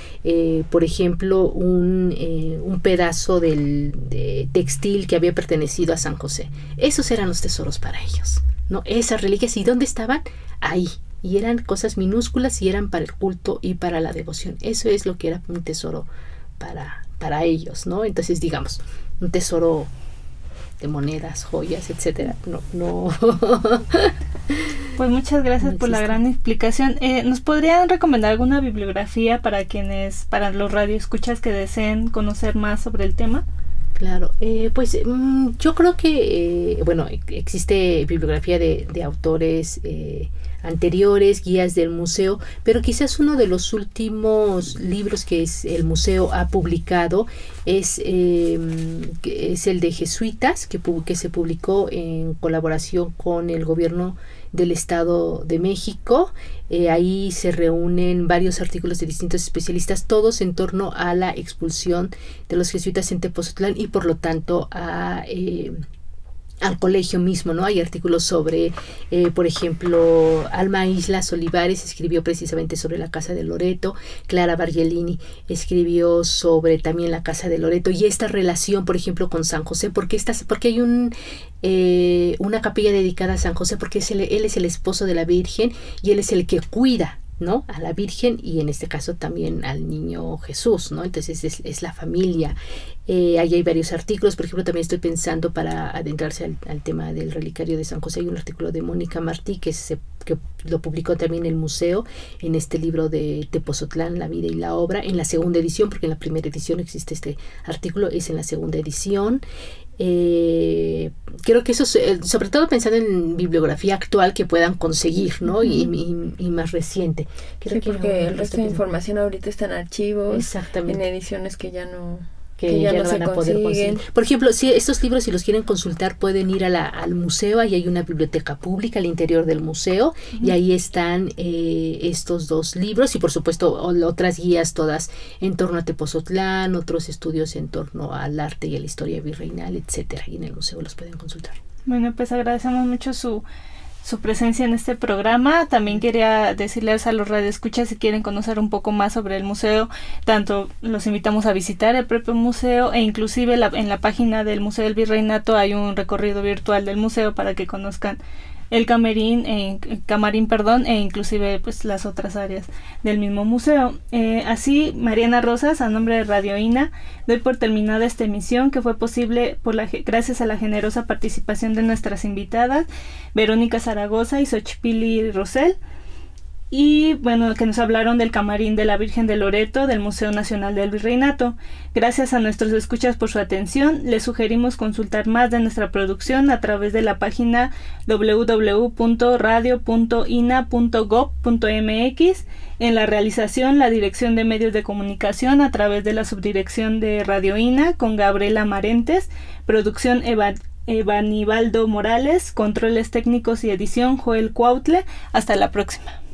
por ejemplo, un pedazo de textil que había pertenecido a San José. Esos eran los tesoros para ellos, ¿no? Esas reliquias. ¿Y dónde estaban? Ahí. Y eran cosas minúsculas y eran para el culto y para la devoción. Eso es lo que era un tesoro para ellos, ¿no? Entonces, digamos, un tesoro de monedas, joyas, etcétera. No. Pues muchas gracias por la gran explicación. ¿Nos podrían recomendar alguna bibliografía para los radioescuchas que deseen conocer más sobre el tema? Claro, pues yo creo que, existe bibliografía de autores anteriores, guías del museo, pero quizás uno de los últimos libros que el museo ha publicado es el de Jesuitas, que se publicó en colaboración con el gobierno del Estado de México. Ahí se reúnen varios artículos de distintos especialistas, todos en torno a la expulsión de los jesuitas en Tepozotlán y por lo tanto a al colegio mismo, ¿no? Hay artículos sobre, por ejemplo, Alma Islas Olivares escribió precisamente sobre la Casa de Loreto, Clara Bargelini escribió sobre también la Casa de Loreto y esta relación, por ejemplo, con San José, porque hay una capilla dedicada a San José, porque él es el esposo de la Virgen y él es el que cuida, ¿no? A la Virgen y en este caso también al niño Jesús, ¿no? Entonces es la familia. Ahí hay varios artículos, por ejemplo, también estoy pensando para adentrarse al tema del relicario de San José, hay un artículo de Mónica Martí que lo publicó también el museo en este libro de Tepozotlán, la vida y la obra, en la segunda edición, porque en la primera edición existe este artículo, es en la segunda edición. Creo que eso, sobre todo pensando en bibliografía actual que puedan conseguir, ¿no? Y más reciente. Sí, porque el resto de información ahorita está en archivos, exactamente, en ediciones que ya no no van a poder conseguir. Por ejemplo, si estos libros, si los quieren consultar, pueden ir al museo. Ahí hay una biblioteca pública al interior del museo, y ahí están estos 2 libros y por supuesto otras guías todas en torno a Tepozotlán, otros estudios en torno al arte y a la historia virreinal, etcétera, y en el museo los pueden consultar. Bueno, pues agradecemos mucho su presencia en este programa. También quería decirles a los radioescuchas, si quieren conocer un poco más sobre el museo, tanto los invitamos a visitar el propio museo e inclusive en la página del Museo del Virreinato hay un recorrido virtual del museo para que conozcan el camarín e inclusive pues las otras áreas del mismo museo. Así, Mariana Rosas, a nombre de Radio INA, doy por terminada esta emisión, que fue posible gracias a la generosa participación de nuestras invitadas, Verónica Zaragoza y Xochipilli Rosell, y bueno, que nos hablaron del camarín de la Virgen de Loreto del Museo Nacional del Virreinato. Gracias a nuestros escuchas por su atención. Les sugerimos consultar más de nuestra producción a través de la página www.radio.ina.gov.mx. En la realización, la Dirección de Medios de Comunicación a través de la Subdirección de Radio INA con Gabriela Marentes, producción Evanibaldo Morales, controles técnicos y edición Joel Cuautle. Hasta la próxima.